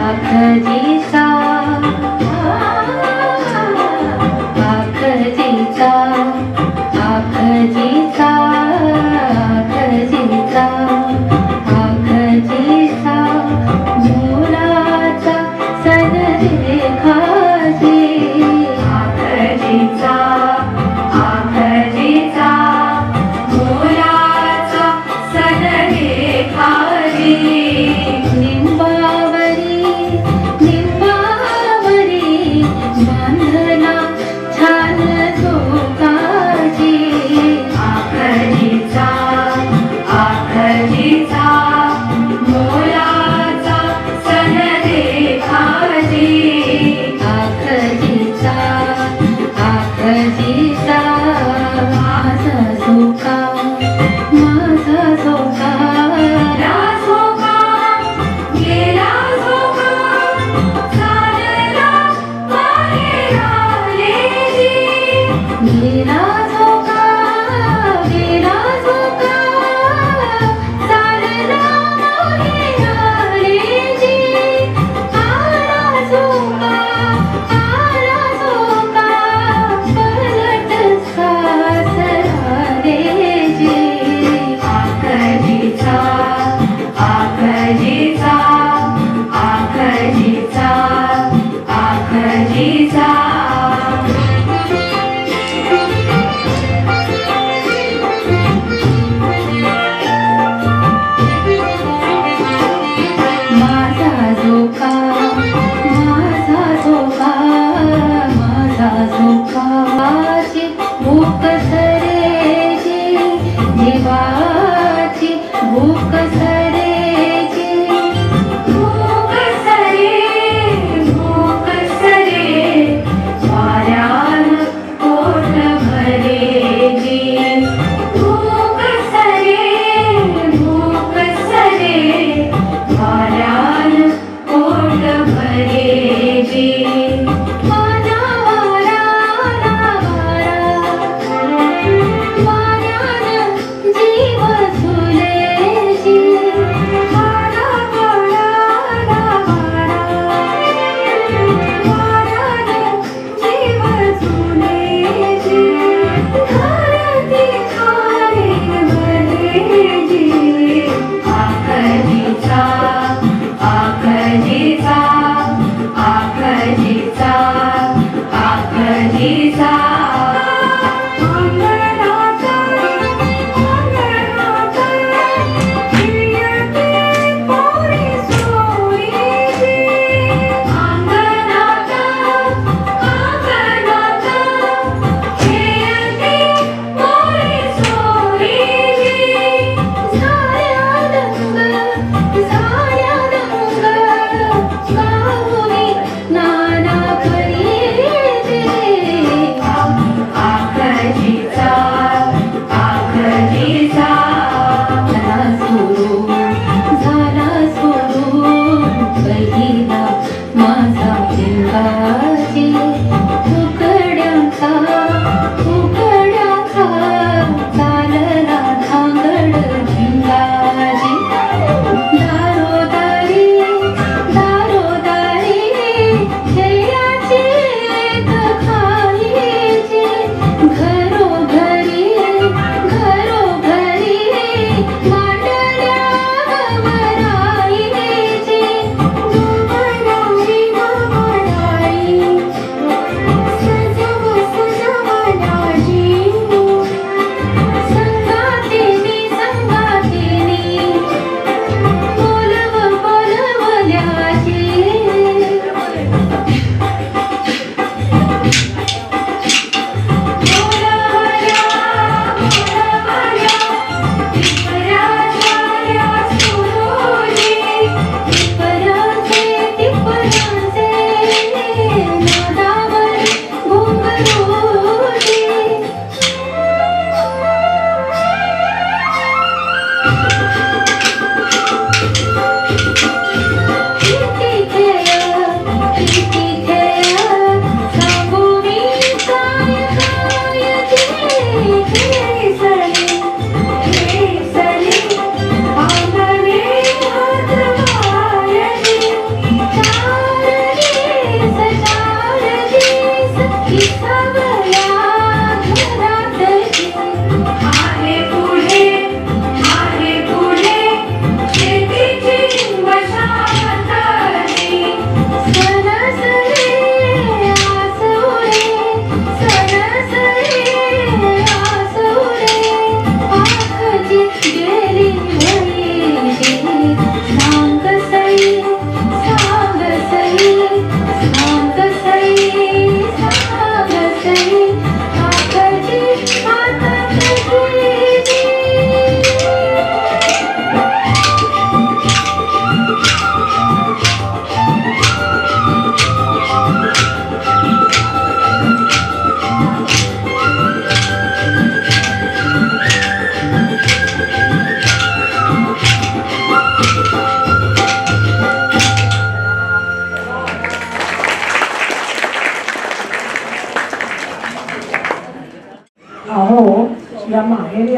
आखरीचा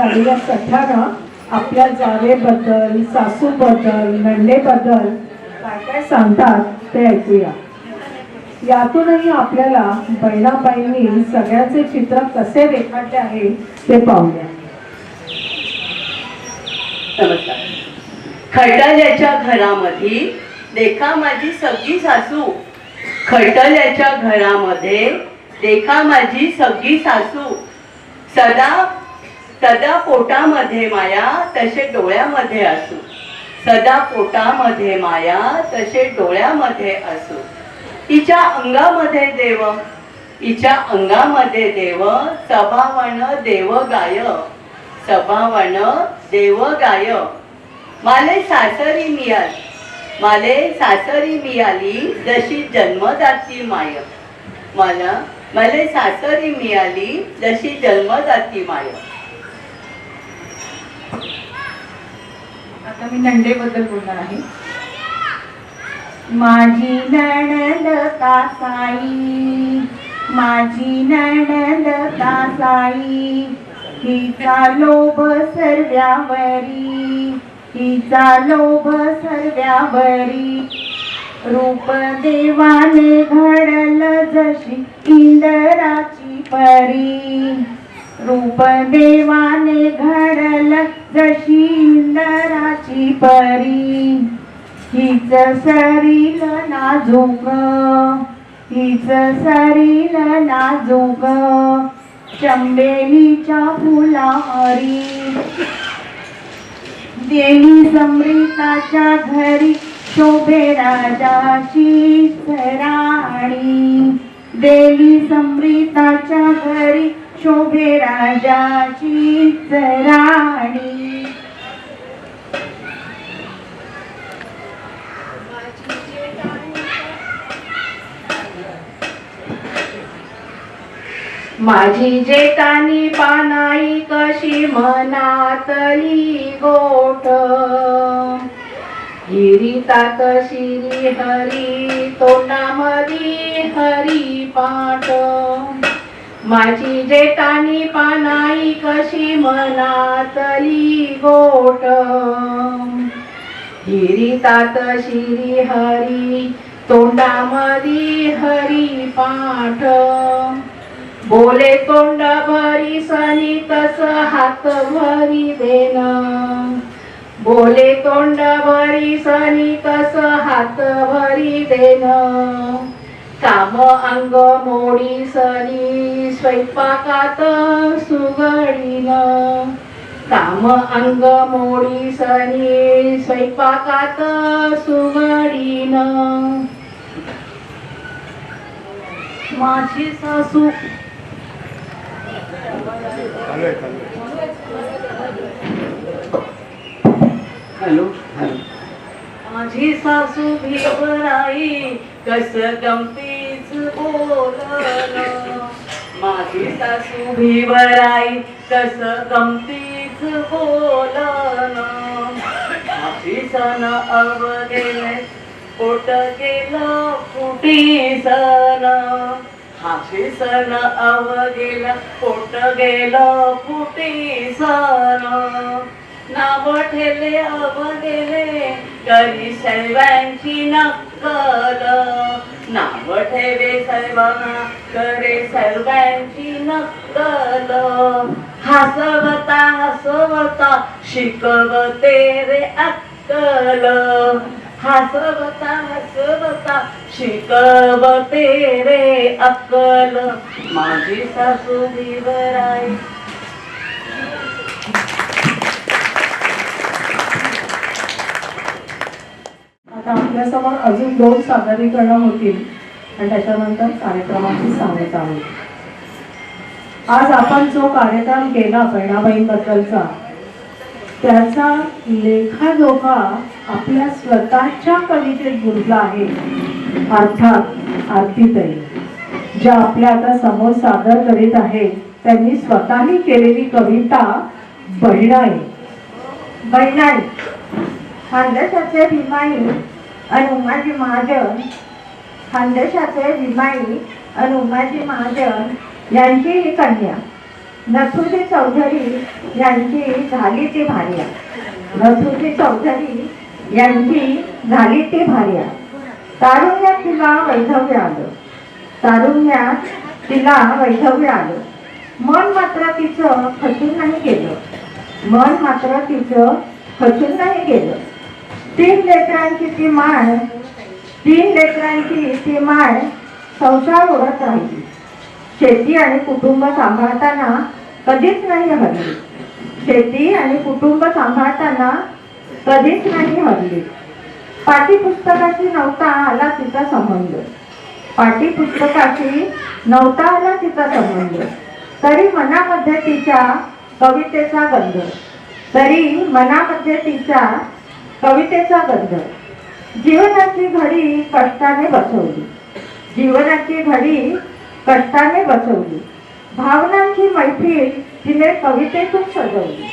झालेल्या सध्यानं आपल्या जावेबद्दल, सासूबद्दल, नंदेबद्दल काय काय सांगतात ते ऐकूया. यातूनही आपल्याला बहिणाबाईंनी सगळ्याचे चित्र कसे रेखाटले आहे ते पाहूया. नमस्कार. खटाल्याच्या घरामध्ये देखा माझी सगळी सासू. खटाल्याच्या घरामध्ये देखा माझी सगळी सासू. सदा सदा पोटामध्ये माया तसे डोळ्यामध्ये असू. सदा पोटामध्ये माया तसे डोळ्यामध्ये असू. तिच्या अंगामध्ये देव, तिच्या अंगामध्ये देव, सभावन देव गाय, सभावन देव गाय. माले सासरी मिळाली, माले सासरी मिळाली जशी जन्मदाती माय. मले सासरी मिळाली जशी जन्मदाती माय. आता मी नंदेबद्दल बोलणार आहे. माझी नणंद कासाई, माझी नणंद कासाई, हिचा लोभ सर्व्यावरी, हिचा लोभ सर्व्यावरी. रूप देवाने घडल जशी इंद्राची परी, रूप देवाने घडल जशी इंद्राची परी. हिच सरील नाजूक, हिच सरील नाजूक, चंबेलीच्या फुलावरी. देवी समृताच्या घरी शोभे राजाची राणी, देवी समृताच्या घरी शोभे राजाची राणी. माझी जेठानी पानाई कशी मनातली गोट, हिरीतात शिरी हरी तोंडामधी हरी पाठ. माझी जेठानी पानाई कशी मनातली गोट, हिरीतात शिरी हरी तोंडामधी हरी पाठ. बोले तोंड भरी सनी तस हात भरी देन, बोले तोंड भरी सनी तस हात भरी देन. काम अंग मोडी सनी स्वयंपाकात सुगडीन, काम अंग मोडी सनी स्वयंपाकात सुगडीन. माझी सासू हॅलो. माझी सासू भिवराई कस गमतीच बोलन, माझी सासू भिवराई कस गमतीच बोलन. माझी सन अव गेले पोट गेलं फुटी सन, हाशी सन अव गेलं पोट गेलं फुटी सन. नाव ठेले अव गेले करी सर्वांची नक्कल, नाव ठेवे सर्वांना करे सर्वांची नक्कल. हसवता हसवता शिकवते रे अक्कल, हसवता हसवता शिकवते रे अक्कल. माझी सासू भिवराई. आता आपल्यासमोर अजून 2 सादरीकरणं होतील आणि त्याच्यानंतर कार्यक्रमाची सांगता होईल. आज आपण जो कार्यक्रम केला बहिणाबाईंबद्दलचा, त्याचा लेखाजोखा आपल्या स्वतःच्या कवितेत गुंतला आहे. अर्थात आरतीताई ज्या आपल्या आता समोर सादर करीत आहेत, त्यांनी स्वतःही केलेली कविता बहिणाई. बहिणाई खानदेशाचे भीमाई आणि उमाजी महाजन, खानदेशाचे भीमाई आणि उमाजी महाजन यांची ही कन्या. नथुजी चौधरी यांची झाली ती भार्या. नथुजी चौधरी यांची झाली ती भार्या. तारुण्यात तिला वैधव्य आलं. तारुण्यात तिला वैधव्य आलं. मन मात्र तिचं खचून नाही गेलं. मन मात्र तिचं खचून नाही गेलं. 3 लेकरांची ती माय संसार ओढत राहिली. शेती आणि कुटुंब सांभाळताना कधीच नाही हरली. शेती आणि कुटुंब सांभाळताना कधीच नाही हरली. पाठ्यपुस्तकाशी नव्हता आला तिचा संबंध. पाठ्यपुस्तकाशी नव्हता आला तिचा संबंध. तरी मनामध्ये तिच्या कवितेचा गंध. तरी मनामध्ये तिच्या कवितेचा गंध. जीवनाची घडी कष्टाने बसवली. जीवनाची घडी कष्टाने बसवली. भावनांची मैफिल तिने कवितेतून सजवली.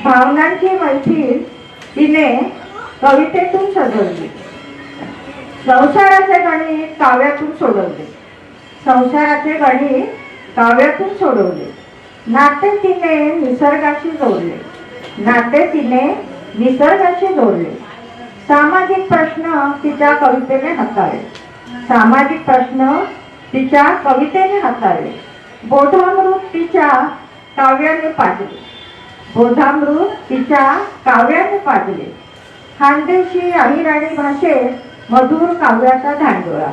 भावनांची मैफिल तिने कवितेतून सजवली. संसाराचे गणित काव्यातून सोडवले. संसाराचे गणित काव्यातून सोडवले. नाते तिने निसर्गाशी जोडले. नाते तिने निसर्गाशी जोडले. सामाजिक प्रश्न तिच्या कवितेने हाताळले. सामाजिक प्रश्न तिच्या कवितेने हाताळले. बोधामृत तिच्या काव्याने पाजले. बोधामृत तिच्या काव्याने पाजले. खानदेशी अहिराणी भाषेत मधुर काव्याचा धांडोळा.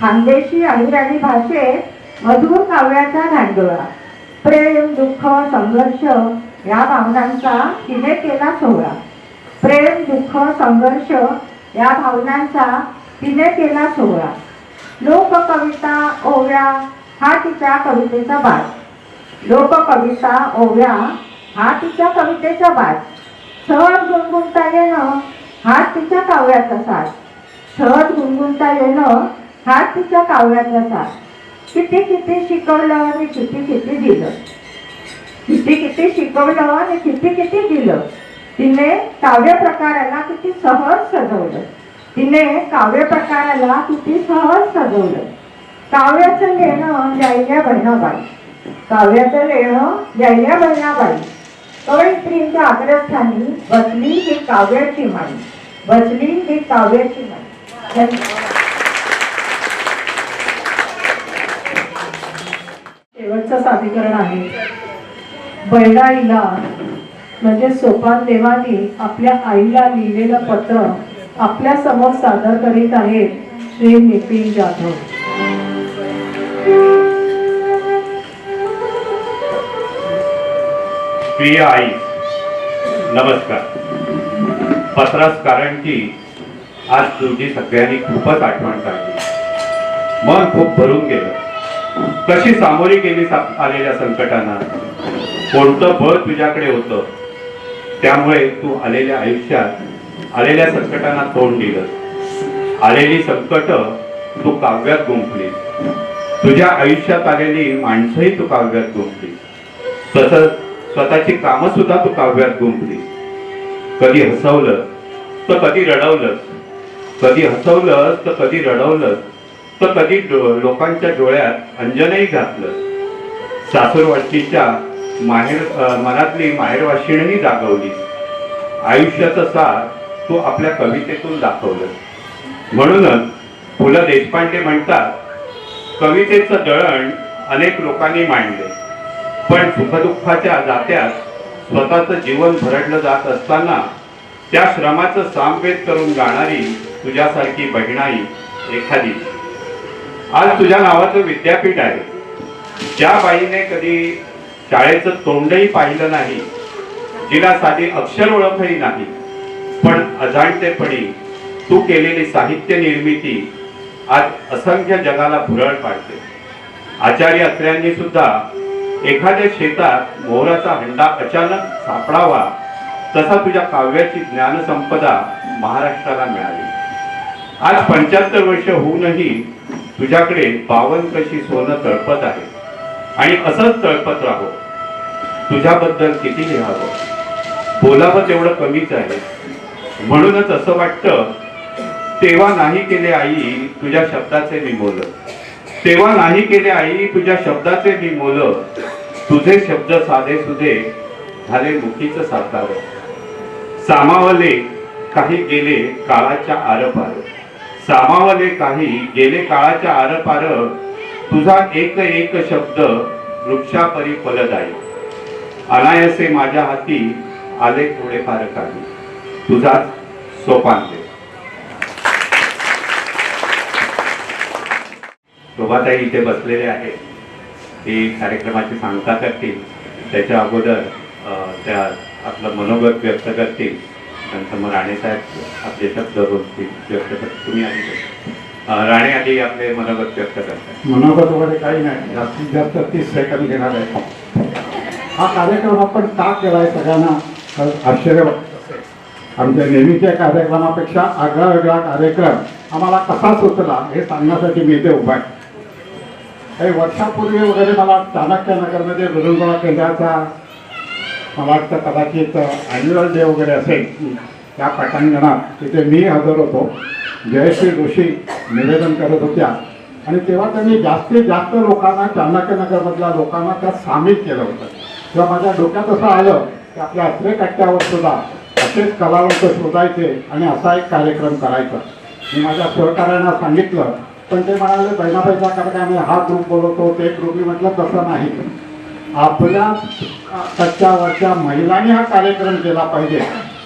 खानदेशी अहिराणी भाषेत मधुर काव्याचा धांडोळा. प्रेम, दुःख, संघर्ष या भावनांचा तिने केला सोहळा. प्रेम, दुःख, संघर्ष या भावनांचा तिने केला सोहळा. लोककविता, ओव्या हा तिच्या कवितेचा बाज. लोककविता, ओव्या हा तिच्या कवितेचा बाज. सहज गुणगुणता येणं हा तिच्या काव्याचा साज. सहज गुणगुणता येणं हा तिच्या काव्याचा साज. किती किती शिकवलं आणि किती किती दिलं. किती किती शिकवलं आणि किती किती दिलं. तिने काव्य प्रकाराला किती सहज सजवलं. तिने काव्य प्रकाराला किती सहज सजवलं. काव्याचं लेणं यायल्या बहिणाबाई. काव्याचं लेणं यायल्या बहिणाबाई. कवयित्रींच्या अग्रस्थानी बसली ही काव्याची माई. बसली ही काव्याची माई. शेवटचं सादरीकरण आहे. बैराईला म्हणजे सोपान देवानी आपल्या आईला लिहिलेलं पत्र आपल्या समोर सादर करीत आहेत श्री नितीन जाधव. प्रिय आई, नमस्कार. पत्रास कारण की आज तुझी सगळ्यांनी खूपच आठवण काढली. मन खूप भरून गेलं. कशी सामोरी गेली आलेल्या संकटांना. कोणतं बळ तुझ्याकडे होतं, त्यामुळे तू आलेल्या आयुष्यात आलेल्या संकटांना तोंड दिलं. आलेली संकट तू काव्यात गुंफली. तुझ्या आयुष्यात आलेली माणसंही तू काव्यात गुंफली. तसंच स्वतःची कामं सुद्धा तू काव्यात गुंफली. कधी हसवलं तर कधी रडवलंस. कधी हसवलंस तर कधी रडवलंस तर कधी लोकांच्या डोळ्यात अंजनही घातलं. सासूरवाशीच्या मनातली माहेरवाशिणीही जागवली. आयुष्याचं सार तू आपल्या कवितेतून दाखवलं. म्हणूनच पु ल देशपांडे म्हणतात, कवितेचं दळण अनेक लोकांनी मांडले, पण सुखदुःखाच्या जात्यात स्वतःचं जीवन भरडलं जात असताना त्या श्रमाचं सामवेद करून गाणारी तुझ्यासारखी बहिणाई एखादी. आज तुझ्या नावाचं विद्यापीठ आहे. ज्या बाईने कधी शाळेचं तोंडही पाहिलं नाही, जिला साधी अक्षर ओळखही नाही, पण अजाणतेपणी तू केलेली साहित्य निर्मिती आज असंख्य जगाला भुरळ पाडते. आचार्य अत्र्यांनी सुद्धा एखाद्या शेतात मोहराचा हंडा अचानक सापडावा तसा तुझ्या काव्याची ज्ञानसंपदा महाराष्ट्राला मिळाली. आज 75 वर्ष होऊनही तुझ्याकडे 52 कशी सोनं तळपत आहे आणि असंच तळपत राहो. तुझ्याबद्दल किती लिहावं, बोलावं तेवढं कमीच आहे. म्हणूनच असं वाटतं, तेव्हा नाही केले आई तुझ्या शब्दाचे मी मोल. तेव्हा नाही केले आई तुझ्या शब्दाचे मी मोल. तुझे शब्द साधे सुधे झाले मुखीच साकार. सामावले काही गेले काळाच्या आरपार. सामावले काही गेले काळाच्या आरपार. तुझा एक एक शब्द वृक्षापरी फलदायी. अनायसे माझ्या हाती आले थोडेफार काही. तुझाच सोपान दे. शोभाताई इथे बसलेले आहेत. ती कार्यक्रमाची सांगता करतील. त्याच्या अगोदर त्या आपलं मनोगत व्यक्त करतील. नंतर मग राणे साहेब आपले शब्द बोलतील, व्यक्त करतील. तुम्ही आधी राणे आधी आपले मनोगत व्यक्त करतात. मनोगत वगैरे काही नाही, जास्तीत जास्त 30 सेकंद घेणार आहे. हा कार्यक्रम आपण का केलाय सगळ्यांना आश्चर्य वाटत. आमच्या नेहमीच्या कार्यक्रमापेक्षा आगळा वेगळा कार्यक्रम आम्हाला कसा सुचला हे सांगण्यासाठी मी इथे उभा आहे. काही वर्षापूर्वी वगैरे मला चाणक्यनगरमध्ये विरंगुळा केंद्राचा मला वाटतं कदाचित ॲन्युअल डे वगैरे असेल, त्या पटांगणात तिथे मी हजर होतो. जयश्री जोशी निवेदन करत होत्या आणि तेव्हा त्यांनी जास्तीत जास्त लोकांना, चाणक्यनगरमधल्या लोकांना त्यात सामील केलं होतं. तेव्हा माझ्या डोक्यात असं आलं की आपल्या अत्रे कट्ट्यावर सुद्धा असेच कलावंत शोधायचे आणि असा एक कार्यक्रम करायचा. मी माझ्या सहकार्यांना सांगितलं, पण ते म्हणाले बहिणाबाईचा कार्यक्रम हा ग्रुप बोलवतो, ते ग्रुप. मी म्हटलं तसं नाही, आपल्या कच्च्यावरच्या महिलांनी हा कार्यक्रम केला पाहिजे.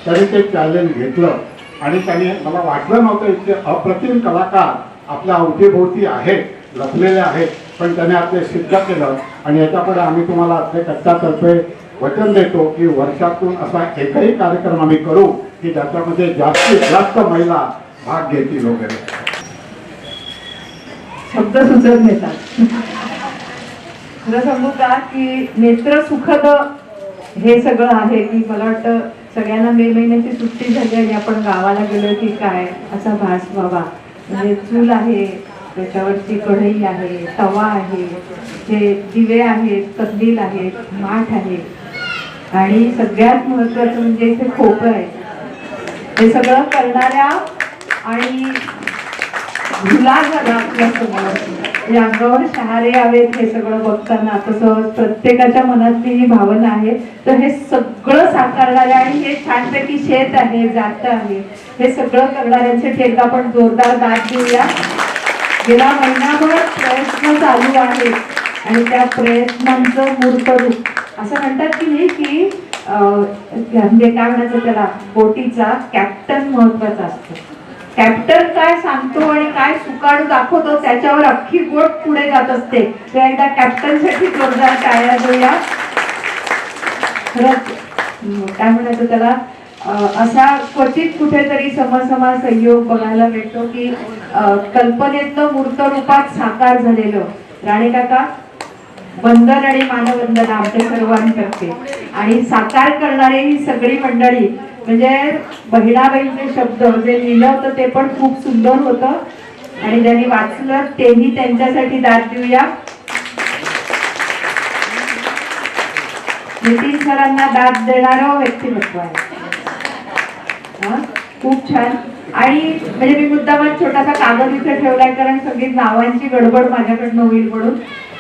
तरी ते चॅलेंज घेतलं आणि त्यांनी, मला वाटलं नव्हतं इतके अप्रतिम कलाकार आपल्या अवतीभोवती आहेत, लपलेले आहेत, पण त्याने आपले सिद्ध केलं. आणि याच्यापुढे आम्ही तुम्हाला आपल्या कच्च्यातर्फे वचन देतो की वर्षातून असा एकही कार्यक्रम आम्ही करू की ज्याच्यामध्ये जास्तीत जास्त महिला भाग घेतील वगैरे. शब्द सुचत नेतात. खरं सांगू का की नेत्र सुखद हे सगळं आहे की मला वाटतं सगळ्यांना मे महिन्याची सुट्टी झाली आणि आपण गावाला गेलो की काय असा भास व्हावा. म्हणजे चूल आहे, त्याच्यावरची कढई आहे, तवा आहे, जे दिवे आहेत, कंदील आहेत, माठ आहे आणि सगळ्यात महत्त्वाचं म्हणजे इथे खोपं आहे. हे सगळं करणाऱ्या आणि झुला झाला आपल्या समोर, या अंगावर शहारे यावेत हे सगळं बघताना. तसं प्रत्येकाच्या मनातली ही भावना आहे. तर हे सगळं साकारणाऱ्या आणि हे छानपैकी शेत आहे, जात आहे, हे सगळं करणाऱ्यांसाठी एकदा आपण जोरदार दाद देऊया. गेला महिनाभर प्रयत्न चालू आहेत आणि त्या प्रयत्नांचं मूर्त रूप असं म्हणतात की नाही की म्हणजे काय म्हणायचं त्याला, बोटीचा कॅप्टन महत्वाचा असतो. कॅप्टन काय सांगतो आणि काय सुकाळू दाखवतो त्याच्यावर अख्खी बोट पुढे जात असते. तर एकदा कॅप्टनसाठी जोरदार टाळ्या देऊया. खरंच काय म्हणायचं त्याला, असा क्वचित कुठेतरी समसमा संयोग बघायला मिळतो की कल्पनेतलं मूर्त रूपात साकार झालेलं. राणे काका, वंदन आणि मानवंदन आमच्या सर्वांतर्फे. आणि साकार करणारी ही सगळी मंडळी, म्हणजे बहिणाबाईंचे शब्द जे लिहिलं होतं ते पण खूप सुंदर होतं आणि ज्यांनी वाचलं तेही त्यांच्यासाठी दाद देऊया. नितीन सरांना दाद देणारं व्यक्तिमत्व आहे. खूप छान. आणि म्हणजे मी मुद्दाम छोटासा कागद इथे ठेवलाय कारण सगळी नावांची गडबड माझ्याकडनं होईल म्हणून.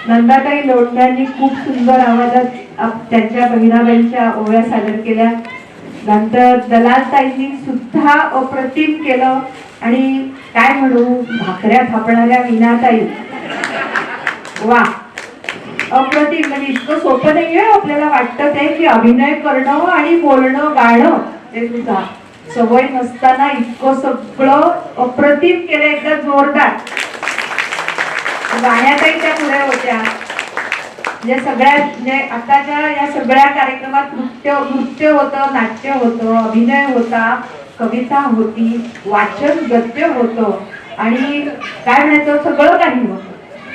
नंदाताई लोटण्यांनी खूप सुंदर आवाजात त्यांच्या बहिणाबाईंच्या ओव्या सादर केल्या. नंतर दलालताईंनी सुद्धा अप्रतिम केलं. आणि काय म्हणू, भाकऱ्या थापणाऱ्या मीनाताई, वा अप्रतिम. म्हणजे इतकं सोपं नाहीये आपल्याला वाटतं ते की अभिनय करणं आणि बोलणं गाणं ते सुद्धा सवय नसताना इतकं सगळं अप्रतिम केलं. एकदा जोरदार. गाण्यातही त्या पुढे होत्या. म्हणजे सगळ्या म्हणजे आताच्या या सगळ्या कार्यक्रमात नृत्य होतं, नाट्य होतं, अभिनय होता, कविता होती, वाचन गद्य होतं आणि काय म्हणायचं सगळं काही होतं.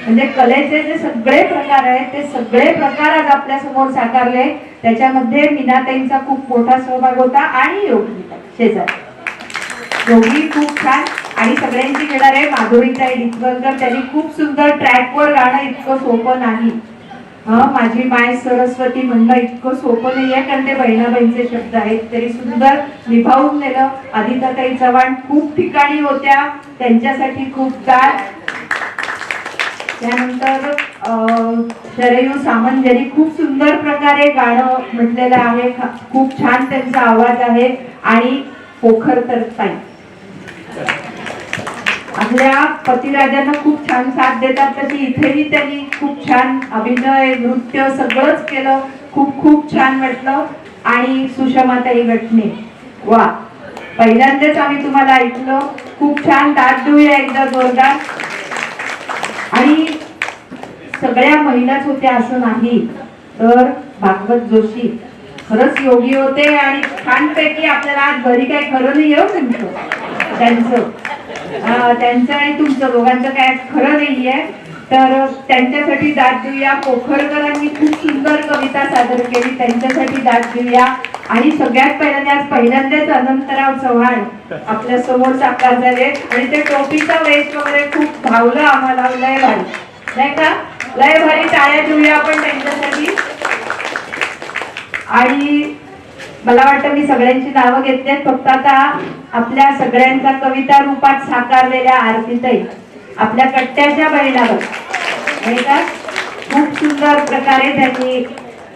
म्हणजे कलेचे जे सगळे प्रकार आहेत ते सगळे प्रकार आज आपल्या समोर साकारले. त्याच्यामध्ये मीनाताईंचा खूप मोठा सहभाग होता आणि योगिता शेजारी दोघी खूप छान. आणि सगळ्यांची घेणार आहे माधुरीताई डिचवलकर. त्यांनी खूप सुंदर ट्रॅकवर गाणं इतकं सोपं नाही. माझी माय सरस्वती म्हणणं इतकं सोपं नाहीये कारण ते बहिणाबाईंचे शब्द आहेत. तरी सुंदर निभावून नेलं. आदिताताई चव्हाण खूप ठिकाणी होत्या, त्यांच्यासाठी खूप दाद. त्यानंतर शरयू सामंत यांनी खूप सुंदर प्रकारे गाणं म्हटलेलं आहे. खूप छान त्यांचा आवाज आहे. आणि पोखरकर ताई आपल्या पतिराजांना खूप छान साथ देतात, तशी इथेही त्यांनी खूप छान अभिनय नृत्य सगळंच केलं. खूप खूप छान वाटलं. आणि सुषमाताई गटणे, वा, पहिल्यांदाच आम्ही तुम्हाला ऐकलं. खूप छान, दाद देऊया एकदा जोरदार. आणि सगळ्या महिलाच होत्या असं नाही तर भागवत जोशी खरंच योगी होते आणि छानपैकी आपल्याला आज घरी काही खरं नाही हो त्यांचं आणि तुमचं दोघांचं काय खरं नाहीये. तर त्यांच्यासाठी दाद देऊया. पोखरकरांनी खूप सुंदर कविता सादर केली, त्यांच्यासाठी दाद देऊया. आणि सगळ्यात पहिल्यांदाच अनंतराव चव्हाण आपल्या समोर साकार झाले आणि ते टोपीचा वेश वगैरे खूप भावलं आम्हाला. लय भारी नाही का, लय भारी. टाळ्या देऊया आपण त्यांच्यासाठी. आणि मला वाटतं मी सगळ्यांची नावं घेतली, फक्त आता आपल्या सगळ्यांचा कविता रूपात साकारलेल्या आरतीताई आपल्या कट्ट्याच्या बहिणावर नाही का, खूप सुंदर प्रकारे त्यांनी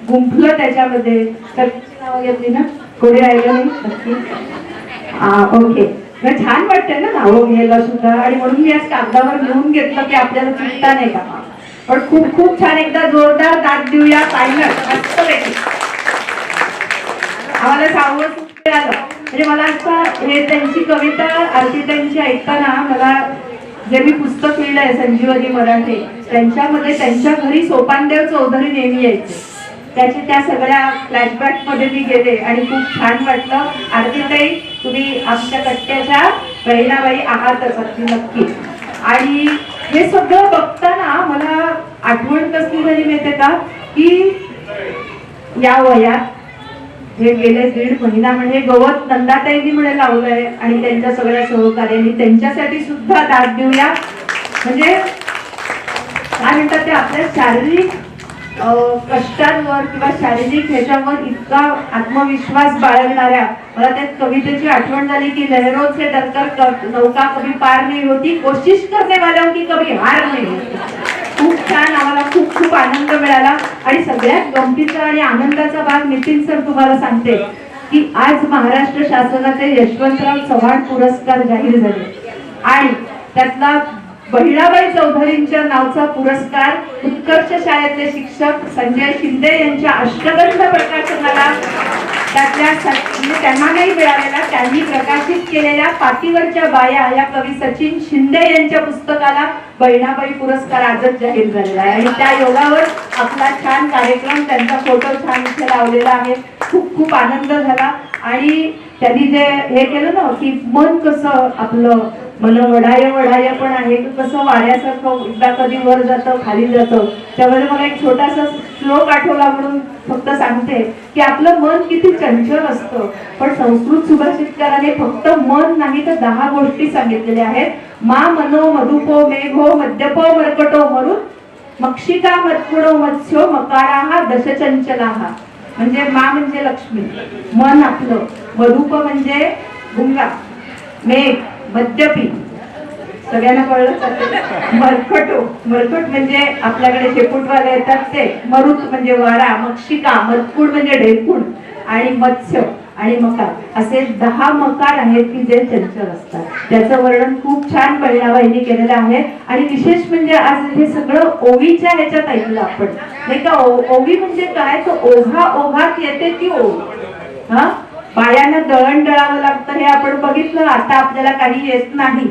गुंफलं त्याच्यामध्ये. नावं घेतली ना, कोणी राहिलं नाही नक्की. ओके, छान वाटतं ना नावं घ्यायला सुद्धा. आणि म्हणून मी आज कागदावर लिहून घेतलं की आपल्याला चुकता नाही का. पण खूप खूप छान, एकदा जोरदार दाद देऊया. पाहिलं मस्तपैकी आम्हाला सावध आलं. म्हणजे मला असं हे त्यांची कविता आरती त्यांची ऐकताना मला जे मी पुस्तक लिहिलंय संजीवनी मराठे, त्यांच्यामध्ये त्यांच्या घरी सोपानदेव चौधरी नेहमी यायचे. त्या सगळ्या फ्लॅशबॅक मध्ये मी गेले आणि खूप छान वाटलं. आरतीताई तुम्ही आमच्या कट्ट्याच्या बहिणाबाई आहातच अगदी नक्की. आणि हे सगळं बघताना मला आठवण कसली झाली माहितीये का, की या वयात हे गेले 1.5 महिना म्हणजे गवत नंदाताईंनी म्हणे लावलंय आणि त्यांच्या सगळ्या सहकार्यांनी, त्यांच्यासाठी सुद्धा दाद देऊया. म्हणजे काय म्हणतात ते, आपल्या शारीरिक कष्टांवर किंवा शारीरिक ह्याच्यावर इतका आत्मविश्वास बाळगणाऱ्या, मला त्या कवितेची आठवण झाली की लहरों से डरकर नौका कभी पार नहीं होती, कोशिश करने वालों की कभी हार नहीं होती. खूप छान, आम्हाला खूप खूप आनंद मिळाला. आणि सगळ्यात गमतीचा आणि आनंदाचा भाग नितीन सर तुम्हाला सांगते की आज महाराष्ट्र शासनाचे यशवंतराव चव्हाण पुरस्कार जाहीर झाले आणि त्यातला बहिणाबाई चौधरींच्या नावचा पुरस्कार उत्कर्ष शाळेतले शिक्षक संजय शिंदे यांच्या अष्टगंध प्रकाशनाला त्यांना नाही मिळालेला, त्यांनी प्रकाशित केलेल्या पाठीवरच्या बाया या कवी सचिन शिंदे यांच्या पुस्तकाला बहिणाबाई पुरस्कार आजच जाहीर झालेला आहे. आणि त्या योगावर आपला छान कार्यक्रम, त्यांचा फोटो छान इथे लावलेला आहे. खूप खूप आनंद झाला. आणि त्यांनी जे हे केलं ना की मन कसं आपलं मन वडाय वडाय पण आहे, कसं वाऱ्यासारखं एकदा कधी वर जातं खाली जातं. त्यामध्ये मला एक छोटासा श्लोक आठवला म्हणून फक्त सांगते की आपलं मन किती चंचल असतं. पण संस्कृत सुभाषितकाराने फक्त मन नाही तर 10 गोष्टी सांगितलेल्या आहेत. मा मनो मधुपो मेघो मद्यपो मर्कटो मरुत मक्षिका मत्कुडो मत्स्यो मकाराहा दशचंचलाहा. म्हणजे मा म्हणजे लक्ष्मी, मन आपलं, मधुप म्हणजे गुंगा, मेघ मद्यपी सगळ्यांना कळलं, मरकट म्हणजे आपल्याकडे शेपूटवाले येतात ते, मरुत म्हणजे वारा, मक्षिका मत्कुड म्हणजे ढेकुण आणि मत्स्य आणि मकार असे 10 मकार आहेत की जे चंचल असतात. त्याचं वर्णन खूप छान बहिणाबाईंनी केलेलं आहे. आणि विशेष म्हणजे आज हे सगळं ओवीच्या ह्याच्यात ऐकलं आपण नाही का. ओवी म्हणजे काय, तर ओघा ओघात येते ती ओवी. हा, बायांना दळण दळावं लागतं हे आपण बघितलं. आता आपल्याला काही येत नाही,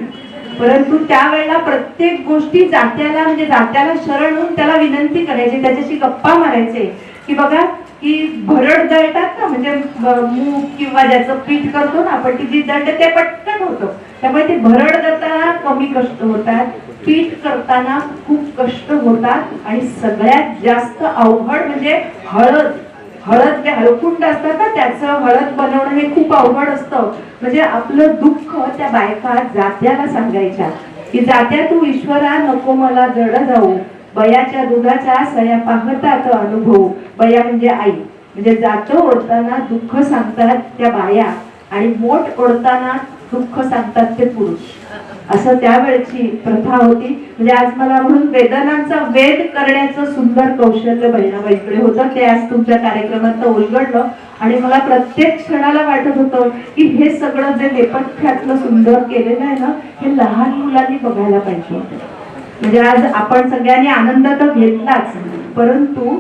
परंतु त्यावेळेला प्रत्येक गोष्टी जात्याला म्हणजे जात्याला शरण होऊन त्याला विनंती करायची, त्याच्याशी गप्पा मारायचे की बघा की भरड दळतात ना, म्हणजे मूग किंवा ज्याचं पीठ करतो ना आपण, ती जी दंड ते पटकन होतं. त्यामुळे ते भरड दळताना कमी कष्ट होतात, पीठ करताना खूप कष्ट होतात. आणि सगळ्यात जास्त अवघड म्हणजे हळद जे हळकुंड असतात ना त्याचं हळद बनवणं हे खूप अवघड असतं. म्हणजे आपलं दुःख त्या बायका जात्याला सांगायच्या की जात्या तू ईश्वरा नको मला जड जाऊ, बयाच्या दुधाचा सया पाहतात अनुभव. बया म्हणजे आई, म्हणजे जातं ओढताना दुःख सांगतात त्या बाया आणि मोठ ओढताना दुःख सांगतात ते पुरुष. असं त्यावेळची प्रथा होती. म्हणजे आज मला म्हणून वेदनांचा वेद करण्याचं सुंदर कौशल्य बहिणाबाईकडे होतं. ते आज तुमच्या कार्यक्रमात उलगडलं आणि मला प्रत्येक क्षणाला वाटत होतं की हे सगळं जे नेपथ्यातलं सुंदर केलेलं आहे ना, हे लहान मुलांनी बघायला पाहिजे होतं. म्हणजे आज आपण सगळ्यांनी आनंद तर घेतलाच, परंतु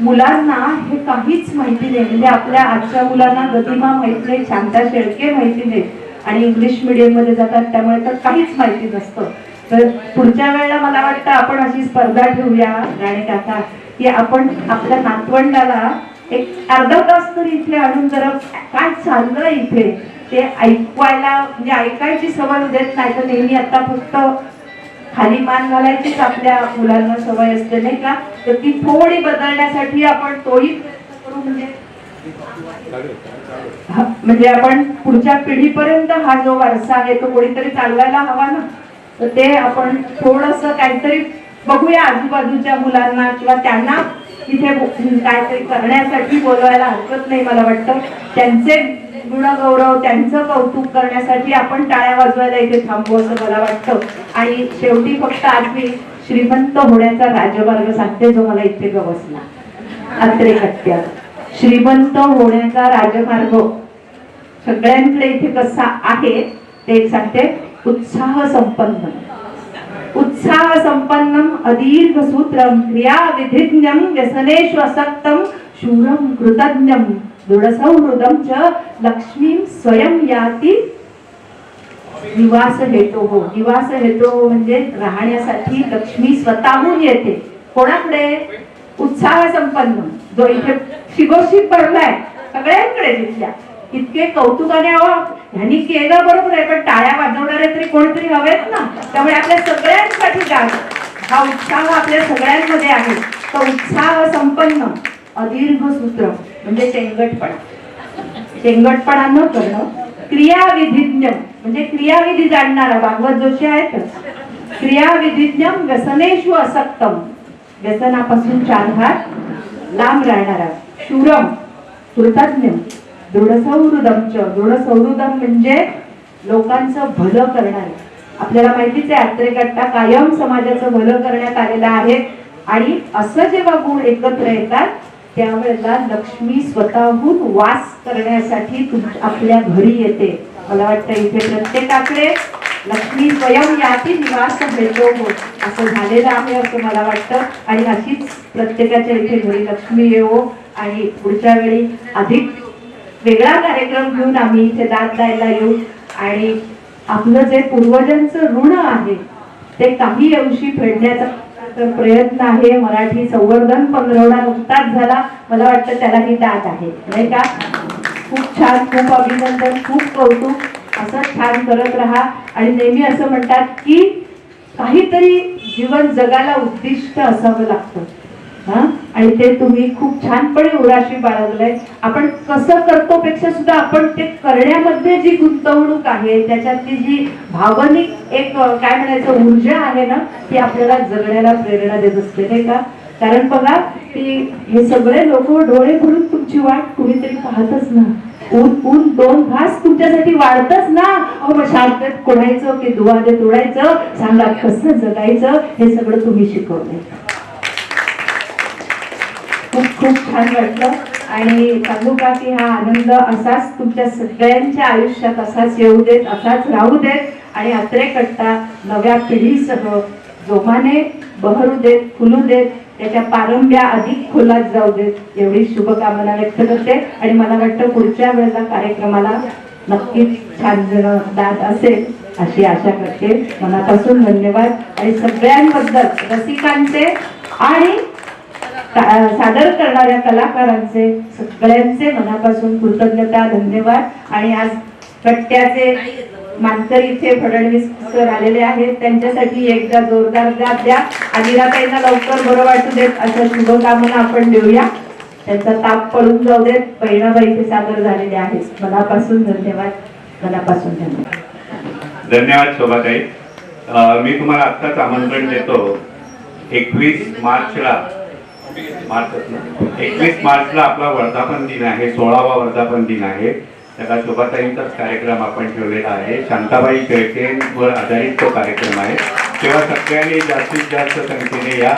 मुलांना हे काहीच माहिती नाही. म्हणजे आपल्या आजच्या मुलांना गतिमा माहित नाही, शांता शेळके माहिती नाही आणि इंग्लिश मीडियम मध्ये जातात, त्यामुळे तर काहीच माहिती नसतं. तर पुढच्या वेळेला मला वाटतं आपण अशी स्पर्धा ठेवूया राणे काका, की आपण आपल्या नातवंडाला एक अर्धा तास तरी इथे आणून जरा काय चाललंय इथे ते ऐकवायला, म्हणजे ऐकायची सवय देत नाही तर नेहमी आता फक्त खाली मान घालायचीच आपल्या मुलांना सवय असते नाही का, तर ती थोडी बदलण्यासाठी आपण तोही करू. म्हणजे आपण पुढच्या पिढीपर्यंत हा जो वारसा आहे तो कोणीतरी चालवायला हवा ना, तर ते आपण थोडस काहीतरी बघूया आजूबाजूच्या मुलांना किंवा त्यांना इथे काहीतरी करण्यासाठी बोलवायला हरकत नाही. मला वाटतं त्यांचे गुणगौरव, त्यांचं कौतुक करण्यासाठी आपण टाळ्या वाजवायला इथे थांबू असं मला वाटतं. आणि शेवटी फक्त आज मी श्रीमंत होण्याचा राजमार्ग सांगते जो मला इथे गवसला. अत्रे कट्ट्यात श्रीमंत होण्याचा राजमार्ग सगळ्यांकडे इथे कसा आहे ते एक सांगते. उत्साह संपन्न, उत्साह संपन्नम अदीर्घ सूत्रम क्रिया विधिज्ञम व्यसनेषु असक्तम शूरम कृतज्ञम दृढसौहृदम च लक्ष्मी स्वयं याती निवास हेतु हो. निवास हेतु म्हणजे राहण्यासाठी लक्ष्मी स्वतःहून येते. कोणाकडे? उत्साह संपन्न, जो इथे शिगोशिक भरलाय सगळ्यांकडे तिथल्या. इतके कौतुकाने ह्यांनी केलं बरोबर आहे, पण टाळ्या वाजवणारे तरी कोणतरी हवेत ना. त्यामुळे आपल्या सगळ्यांसाठी गाज हा उत्साह आपल्या सगळ्यांमध्ये आहे. तो उत्साह संपन्न अदीर्घ सूत्र म्हणजे शेंगटपणा न करणं. क्रियाविधिज्ञ म्हणजे क्रियाविधी जाणणारा भागवत जोशी आहेत. क्रियाविधिज्ञम व्यसनेषु असक्तम व्यसनापासून 4 हात लांब राहणारा. शूरम कृतज्ञ दृढसौहृदम च दृढसौहृदम म्हणजे लोकांचं भलं करणारे. आपल्याला माहितीच आहे अत्रे कट्टा कायम समाजाचं भलं करण्यात आलेलं आहे. आणि असं जेव्हा गुण एकत्र येतात त्यावेळेला लक्ष्मी स्वतःहून वास करण्यासाठी आपल्या घरी येते. मला वाटतं इथे प्रत्येकाकडे लक्ष्मी स्वयं याती निवास भेटो असं झालेलं आहे असं मला वाटतं. आणि अशीच प्रत्येकाच्या इथे घरी लक्ष्मी येवो आणि पुढच्या वेळी अधिक वेगळा कार्यक्रम घेऊन आम्ही इथे दाद द्यायला येऊ. आणि आपलं जे पूर्वजांचं ऋण आहे ते काही अंशी फेडण्याचा प्रयत्न आहे. मराठी संवर्धन पंधरवडा नुकताच झाला, मला वाटतं त्याला ही दाद आहे नाही का. खूप छान, खूप अभिनंदन, खूप कौतुक. असं छान करत राहा. आणि नेहमी असं म्हणतात की काहीतरी जीवन जगाला उद्दिष्ट असावं लागतं आणि ते तुम्ही खूप छानपणे उराशी बाळगलंय. आपण कसं करतो पेक्षा सुद्धा आपण ते करण्यामध्ये जी गुंतवणूक आहे त्याच्यातली जी भावनिक एक काय म्हणायचं ऊर्जा आहे ना ती आपल्याला जगण्याला प्रेरणा देत असते नाही का. कारण बघा की हे सगळे लोक डोळे भरून तुमची वाट कुणीतरी पाहतच ना. ऊन 2 घास तुमच्यासाठी वाढतच ना. मग शांततेत कोणायचं की दुवा देत उडायचं, सांगा कसं जगायचं हे सगळं तुम्ही शिकवलंय. खूप खूप छान वाटलं. आणि सांगू का की हा आनंद असाच तुमच्या सगळ्यांच्या आयुष्यात असाच येऊ देत, असाच राहू देत. आणि अत्रे कट्टा नव्या पिढीसह जोमाने बहरू देत, फुलू देत, त्याच्या पारंब्या अधिक खोलात जाऊ देत एवढी शुभकामना व्यक्त करते. आणि मला वाटतं पुढच्या वेळेला कार्यक्रमाला नक्कीच छान दाद असेल अशी आशा करते. मनापासून धन्यवाद. आणि सगळ्यांबद्दल रसिकांचे आणि सादर करणाऱ्या कलाकारांचे सगळ्यांचे मनापासून कृतज्ञता, धन्यवाद. आणि आज कट्ट्याचे मानकरी इथे फडणवीस सर आलेले आहेत, त्यांच्यासाठी एकदा जोरदार दाद द्या. अनिराताईंना लवकर बरं वाटू देत असं शुभकामना आपण देऊया. त्यांचा ताप पळून जाऊ देत. बहिणाबाई इथे सादर झालेले आहेत. मनापासून धन्यवाद, मनापासून धन्यवाद. धन्यवाद शोभाताई. मी तुम्हाला आत्ताच आमंत्रण देतो. 21 मार्चला आपला वर्धापन दिन आहे, 16वा वर्धापन दिन आहे. त्याला शोभाताईंचाच कार्यक्रम आपण ठेवलेला आहे. शांताबाई केळकेंवर आधारित तो कार्यक्रम आहे. तेव्हा सगळ्यांनी जास्तीत जास्त संख्येने या.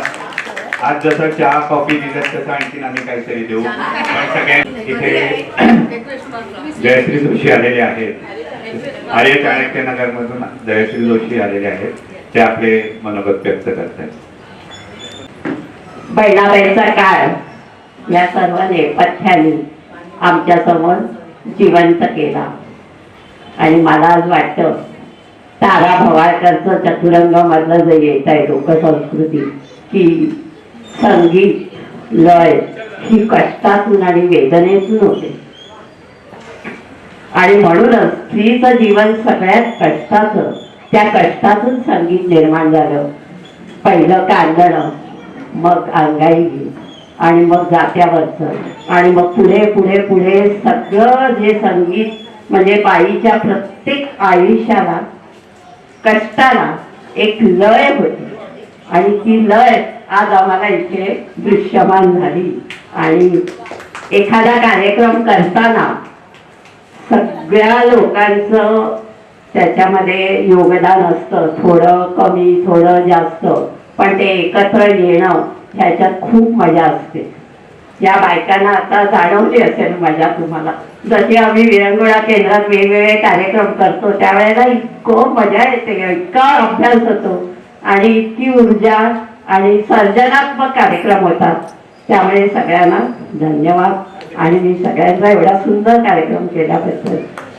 आज जसं चहा कॉफी दिलं तसं आणखीन आम्ही काहीतरी देऊ. पण सगळ्यांनी इथे जयश्री जोशी आलेले आहेत. आर्य चाणक्य नगरमधून जयश्री जोशी आलेले आहेत. ते आपले मनोगत व्यक्त करत आहेत. बहिणाबाईचा काळ या सर्व नेपथ्याने आमच्या समोर जिवंत केला. आणि मला आज वाटतं तारा भवाळकरचं चतुरंग मधलं जे येत आहे लोकसंस्कृती की संगीत लय ही कष्टातून आणि वेदनेतून होते. आणि म्हणूनच स्त्रीचं जीवन सगळ्यात कष्टाचं. त्या कष्टातून संगीत निर्माण झालं. पहिलं कांदणं, मग अंगाई आणि मग जात्यावरचं आणि मग पुढे पुढे पुढे सगळं जे संगीत म्हणजे बाईच्या प्रत्येक आयुष्याला कष्टाला एक लय होती. आणि ती लय आज आम्हाला इथे दृश्यमान झाली. आणि एखादा कार्यक्रम करताना सगळ्या लोकांचं त्याच्यामध्ये योगदान असतं. थोडं कमी थोडं जास्त, पण ते एकत्र येणं ह्याच्यात खूप मजा असते. या बायकांना आता जाणवली असेल मजा तुम्हाला. जशी आम्ही विरंगुळा केंद्रात वेगवेगळे कार्यक्रम करतो त्यावेळेला इतकं मजा येते, इतका अभ्यास होतो आणि इतकी ऊर्जा आणि सर्जनात्मक कार्यक्रम होतात. त्यामुळे सगळ्यांना धन्यवाद. आणि मी सगळ्यांचा एवढा सुंदर कार्यक्रम केल्याबद्दल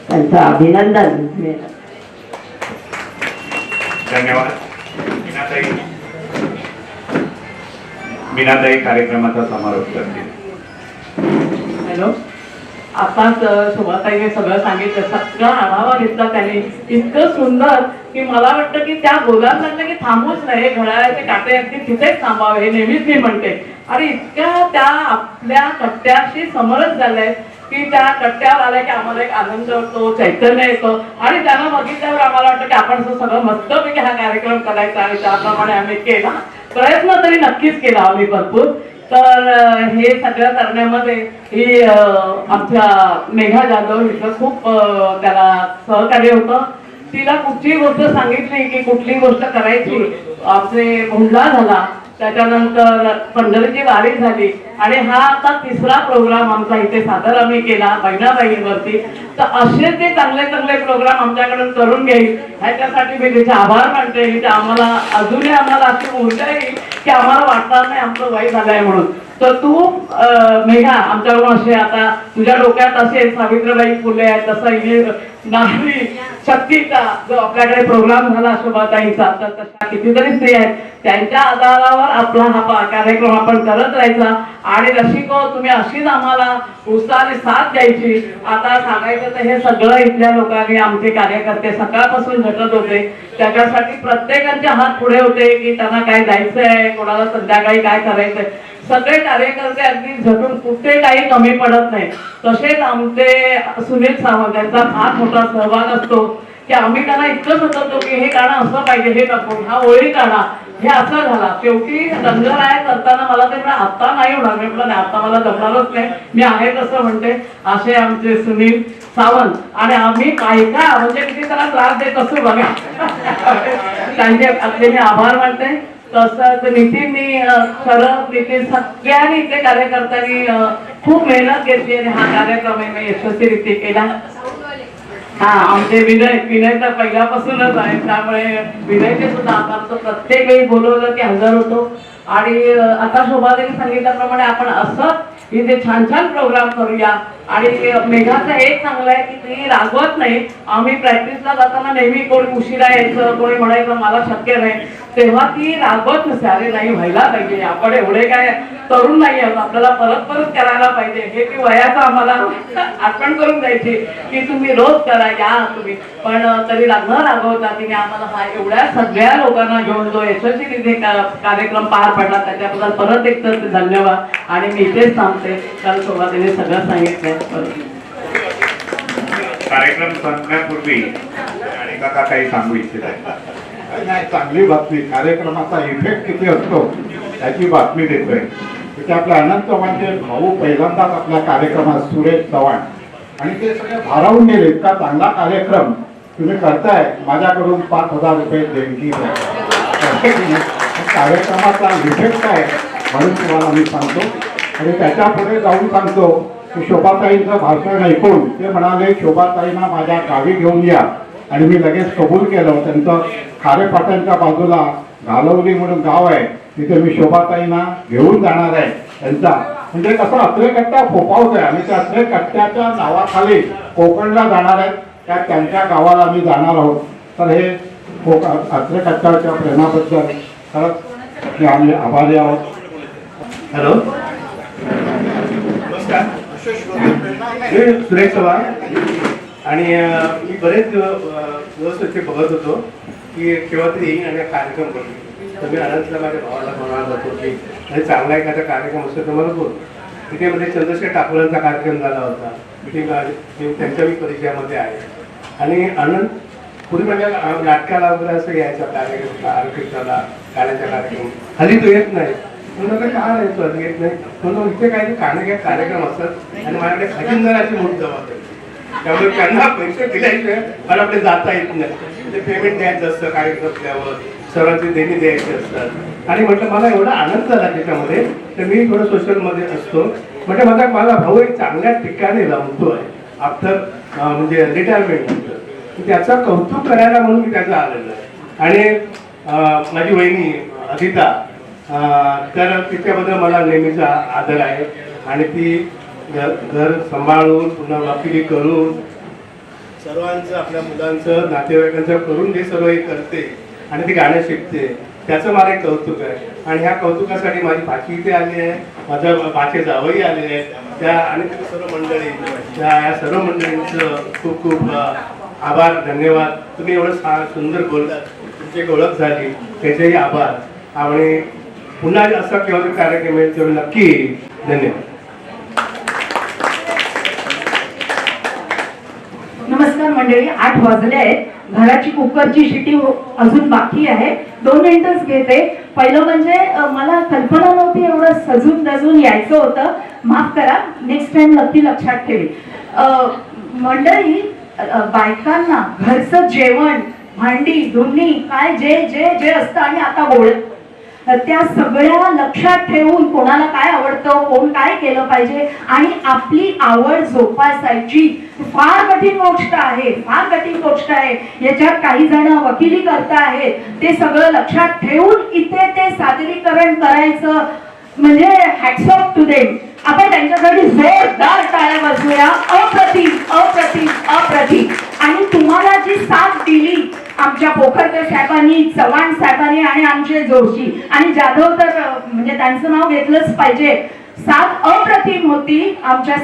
त्यांचं अभिनंदन. धन्यवाद. मीनाताई कार्यक्रमाचा समारोप करतील. हॅलो, आताच शोभाताईने सगळं सांगितलं, सगळा आढावा घेतला त्याने इतकं सुंदर की मला वाटतं की त्या बोलायला लागलं की थांबूच नाही. घड्याळाचे काटे अगदी तिथेच थांबावे हे नेहमीच मी म्हणते. आणि इतक्या त्या आपल्या कट्ट्याशी समरस झाल्यात की त्या कट्ट्यावर आल्या की आम्हाला एक आनंद होतो, चैतन्य येतं. आणि त्यांना बघितल्यावर आम्हाला वाटतं की आपण सगळं मस्तपैकी हा कार्यक्रम करायचा. आणि त्याप्रमाणे आम्ही केला. प्रयत्न तरी नक्कीच केला आम्ही भरपूर. तर हे सगळं करण्यामध्ये ही आमच्या मेघा जाधव हिचं खूप त्याला सहकार्य होतं. तिला कुठची गोष्ट सांगितली की कुठली गोष्ट करायची. आमचे हुंडा झाला, त्याच्यानंतर पंढरीची वारी झाली आणि हा आता 3रा प्रोग्राम आमचा इथे सादर आम्ही केला बहिणाबाईंवरती. तर असे ते चांगले चांगले प्रोग्राम आमच्याकडून करून घेईल ह्याच्यासाठी मी तिचे आभार मानते. की आम्हाला अजूनही आम्हाला अशी ऊर्जा येईल की आम्हाला वाटणार नाही आमचं वय झालंय म्हणून. तर तू मेघा आमच्याकडून असे आता तुझ्या डोक्यात असे सावित्रीबाई फुले आहेत तसा इथे नारी शक्तीचा जो आपल्याकडे प्रोग्राम झाला शोभाताईंचा, तर तशा कितीतरी स्त्री आहेत. त्यांच्या आधारावर आपला हा कार्यक्रम आपण करत राहायचा. आणि रसिको तुम्ही अशीच आम्हाला उत्साहाने साथ द्यायची. आता सांगायचं तर हे सगळं इथल्या लोकांनी आमचे कार्यकर्ते सकाळपासून झटत होते. त्याच्यासाठी प्रत्येकाचे हात पुढे होते की त्यांना काय जायचं आहे, कोणाला संध्याकाळी काय करायचंय. सगळे कार्यकर्ते अगदी झटून कुठे काही कमी पडत नाही. तसेच आमचे सुनील सावंत यांचा फार मोठा सहभाग असतो की आम्ही त्यांना इतकं सततो की हे गाणं असं पाहिजे, हे नको, ह्या ओळी काढा, हे असं झाला. शेवटी रंगराय करताना मला ते म्हणा आता नाही होणार. मी म्हटलं नाही आता मला जमणारच नाही, मी आहे तसं म्हणते. असे आमचे सुनील सावंत. आणि आम्ही काय काय म्हणजे किती त्यांना त्रास देत असतो बघा. त्यांचे आपले मी आभार मानते. तसंच नितीननी शरद नितीन सगळ्यांनी इथे कार्यकर्त्यांनी खूप मेहनत घेतली आणि हा कार्यक्रम मी यशस्वीरित्या केला. हा आमचे विनय तर पहिल्यापासूनच आहे. त्यामुळे विनयचे सुद्धा आभार. प्रत्येक वेळी बोलवलं की हजर होतो. आणि आता शोभाताईंनी सांगितल्याप्रमाणे आपण असं इथे छान छान प्रोग्राम करूया. आणि मेघाचं एक चांगलं आहे की ती रागवत नाही. आम्ही प्रॅक्टिसला जाताना नेहमी कोणी उशिरा यायचं, कोणी म्हणायचं मला शक्य नाही, तेव्हा ती रागवत नसते. अरे नाही व्हायला पाहिजे, आपण एवढे काय तरुण नाही आहोत, आपल्याला परत परत करायला पाहिजे. हे ती वयाचं आम्हाला आठवण करून द्यायची की तुम्ही रोज करा, या तुम्ही. पण तरी न रागवता तिने आम्हाला हा एवढ्या सगळ्या लोकांना घेऊन जो यशस्वी तिथे कार्यक्रम पार पडला त्याच्याबद्दल परत एक तर धन्यवाद. आणि मी इथेच थांबते कारण शोभाताईने सगळं सांगितलंय. कार्यक्रम संपण्यापूर्वी आणि काका काही सांगू इच्छित आहे. नाही, चांगली बातमी. कार्यक्रमाचा इफेक्ट किती असतो त्याची बातमी देतोय. की आपल्या अनंत चव्हाणचे भाऊ पहिल्यांदाच आपल्या कार्यक्रमात सुरेश चव्हाण आणि ते सगळे भारावून गेले. इतका चांगला कार्यक्रम तुम्ही करताय, माझ्याकडून 5,000 रुपये देणगी द्या. कार्यक्रमाचा इफेक्ट आहे म्हणून तुम्हाला मी सांगतो. आणि त्याच्या पुढे जाऊन सांगतो की शोभाताईंचं भाषण ऐकून ते म्हणाले शोभाताईंना माझ्या गावी घेऊन या. आणि मी लगेच कबूल केलं. त्यांचं खारेपाटणच्या बाजूला घालवली म्हणून गाव आहे, तिथे मी शोभाताईंना घेऊन जाणार आहे. त्यांचा म्हणजे कसं अत्रे कट्टा फोपावतोय आणि त्या अत्रे कट्ट्याच्या नावाखाली कोकणला जाणार आहेत. त्या त्यांच्या गावाला आम्ही जाणार आहोत. तर हे अत्रे कट्ट्याच्या प्रेमाबद्दल खरंच आम्ही आभारी आहोत. हॅलो, नमस्कार. मी सुरेश चव्हाण आणि मी बरेच दिवस ते बघत होतो की केव्हा तरी येईन आणि कार्यक्रम करू. तर मी अनंतला माझ्या भावाला म्हणाला जातो की म्हणजे चांगला एखादा कार्यक्रम असतो तर मला बोल. तिथे मध्ये चंद्रशेखर टाकूरांचा कार्यक्रम झाला होता. तिथे त्यांच्या मी परिचयामध्ये आहे. आणि अनंत पूर्वी माझ्या नाटकाला वगैरे असं यायचा कार्यक्रम, ऑर्केस्ट्राला गाण्याचा कार्यक्रम. हल्ली तो येत नाही. म्हणून का नाही तो येत नाही म्हणून इथे काही गाण्याचे कार्यक्रम असतात आणि माझ्याकडे खजिनदाराची मोठी जबाबदारी. त्यामुळे त्यांना पैसे दिल्याशिवाय मला आपले जाता येत नाही. ते पेमेंट द्यायचं असतं कार्यक्रम असल्यावर, सर्वांची देणी द्यायची असतात. आणि म्हटलं मला एवढा आनंद झाला त्याच्यामध्ये, तर मी थोडं सोशलमध्ये असतो. म्हणजे माझा भाऊ एक चांगल्या ठिकाणी रमतो आहे आफ्टर म्हणजे रिटायरमेंट नंतर. त्याचा कौतुक करायला म्हणून मी त्याचं आलेलं आहे. आणि माझी वहिनी अदिता, तर तिच्याबद्दल मला नेहमीचा आदर आहे. आणि ती घर सांभाळून पुन्हा वकिली करून सर्वांचं आपल्या मुलांचं नातेवाईकांचं करून जे सर्व हे करते आणि ती गाणं शिकते, त्याचं मला एक कौतुक आहे. आणि ह्या कौतुकासाठी माझी भाची इथे आली आहे, माझ्या भाचे जावई आले आहेत, त्या आणि सर्व मंडळी, या सर्व मंडळींचं खूप खूप आभार, धन्यवाद. तुम्ही एवढं सुंदर बोललात, तुमची एक ओळख झाली, त्याचेही आभार. आणि पुन्हा असा केव्हा कार्यक्रम येईल तेव्हा नक्की. धन्यवाद. नमस्कार मंडळी, 8 वाजले आहेत. घराची कुकरची शिटी अजून बाकी आहे. 2 मिनिटच घेते. पहिलं म्हणजे मला कल्पना नव्हती एवढं सजून दजून यायचं होतं. माफ करा, नेक्स्ट टाइम नक्की लक्षात ठेवी. मंडळी, बायकांना घरचं जेवण, भांडी धुणी काय जे जे जे असतं आणि आता गोळ, त्या सगळ्या लक्षात ठेवून कोणाला काय आवडतं, कोण काय केलं पाहिजे आणि आपली आवड जोपासायची फार कठीण गोष्ट आहे. फार कठीण गोष्ट आहे. याच्यात काही जण वकिली करता आहेत. ते सगळं लक्षात ठेवून इथे ते सादरीकरण करायचं म्हणजे हॅट्स ऑफ टू देम. आपण त्यांच्यासाठी जोरदार टाळ्या वाजवूया. अप्रतिम अप्रतिम अप्रतिम. आणि तुम्हाला जी साथ दिली आमच्या पोखरकर साहेबांनी, चव्हाण साहेबांनी आणि आमचे जोशी आणि जाधव, तर म्हणजे त्यांचं नाव घेतलंच पाहिजे. साथ अप्रतिम होती. आमच्या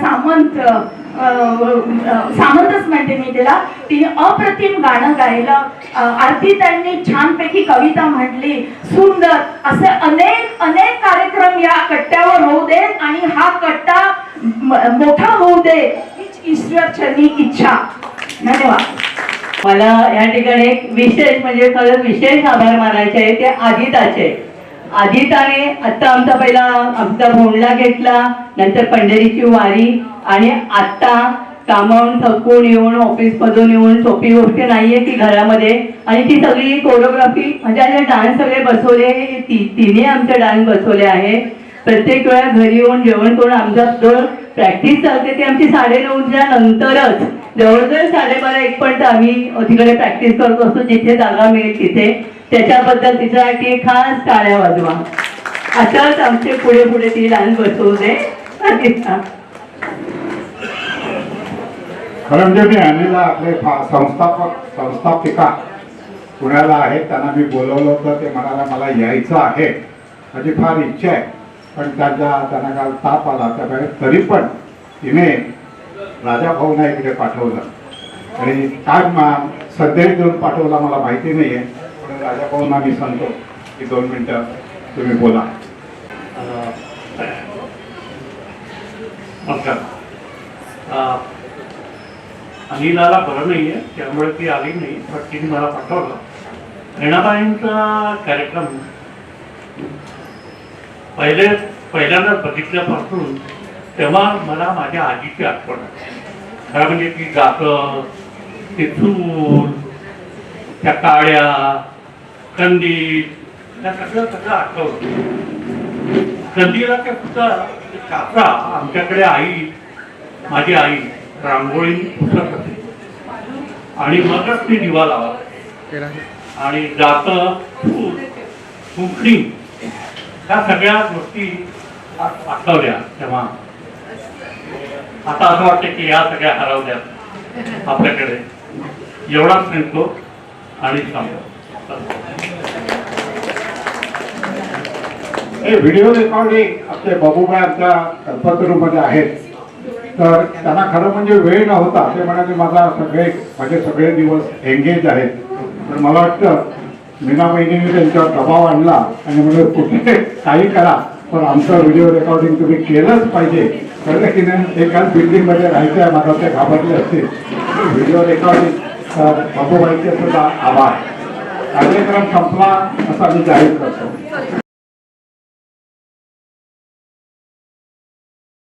सामंतच म्हणते मी तिला, तिने अप्रतिम गाणं गायलं. आरती त्यांनी छानपैकी कविता म्हटली. सुंदर असे अनेक अनेक कार्यक्रम या कट्ट्यावर होऊ देत आणि हा कट्टा मोठा होऊ दे हीच ईश्वर चरणी इच्छा. धन्यवाद. मला या ठिकाणी एक विशेष म्हणजे खरंच विशेष आभार मानायचे आहे ते आदिताचे. आदिताने आत्ता आमचा भोंडला घेतला, नंतर पंढरीची वारी आणि आत्ता कामावून थकून येऊन ऑफिसमधून येऊन सोपी गोष्ट नाहीये ती घरामध्ये. आणि ती सगळी कोरिओग्राफी म्हणजे डान्स सगळे बसवले, तिने आमचे डान्स बसवले आहे. प्रत्येक वेळा घरी येऊन जेवण करून आमचा जो प्रॅक्टिस चालते ती आमची 9:30च्या नंतरच जवळजवळ 12:30-1 पर्यंत आम्ही तिकडे प्रॅक्टिस करत असतो जिथे जागा मिळेल तिथे. त्याच्याबद्दल तिच्यासाठी खास टाळ्या वाजवा. अशाच आमचे पुढे पुढे ती डान्स बसवू दे. खरं म्हणजे मी अनिला आपले संस्थापिका पुण्याला आहेत, त्यांना मी बोलवलं होतं. ते म्हणाला मला यायचं आहे, माझी फार इच्छा आहे, पण त्यांना काल ताप आला. त्यामुळे तरी पण तिने राजा भाऊंना इकडे पाठवलं आणि काय संदेश देऊन पाठवला मला माहिती नाही आहे. पण राजा भाऊंना मी सांगतो की 2 मिनिटं तुम्ही बोला. अनिलाला बरं नाही आहे त्यामुळे ती आली नाही, पण तिने मला पाठवलं. रेणाबाईंचा कार्यक्रम पहिल्यांदा बघितल्यापासून तेव्हा मला माझ्या आजीची आठवण आहे. खरं म्हणजे ती जातं, ते चूल, त्या काड्या, कंदील, त्या सगळं आठवलं. कंदीला त्या सुद्धा कापरा आमच्याकडे माझी आई रांगोळी पुसत होती आणि मगच ती दिवा लावा आणि जातं, चूल, कुंकणी, ह्या सगळ्या गोष्टी आठवल्या तेव्हा. आता असं वाटतं की या सगळ्या हरवल्यात आपल्याकडे. एवढाच सांगतो आणि सांगतो. हे व्हिडिओ रेकॉर्डिंग आपले बाबूबाई आमच्या कल्पतरूमध्ये आहेत. तर त्यांना खरं म्हणजे वेळ नव्हता. ते म्हणाले माझे सगळे दिवस एंगेज आहेत. तर मला वाटतं मीना बहिणीने त्यांच्यावर दबाव आणला आणि म्हणजे कुठे काही करा पण आमचं व्हिडिओ रेकॉर्डिंग तुम्ही केलंच पाहिजे. कळलं की नाही. एकाच बिल्डिंगमध्ये राहायचं आहे मला ते घाबरले असतील. व्हिडिओ रेकॉर्डिंग तर बाबूबाईचे सुद्धा आभार. कार्यक्रम संपला असा मी जाहीर करतो.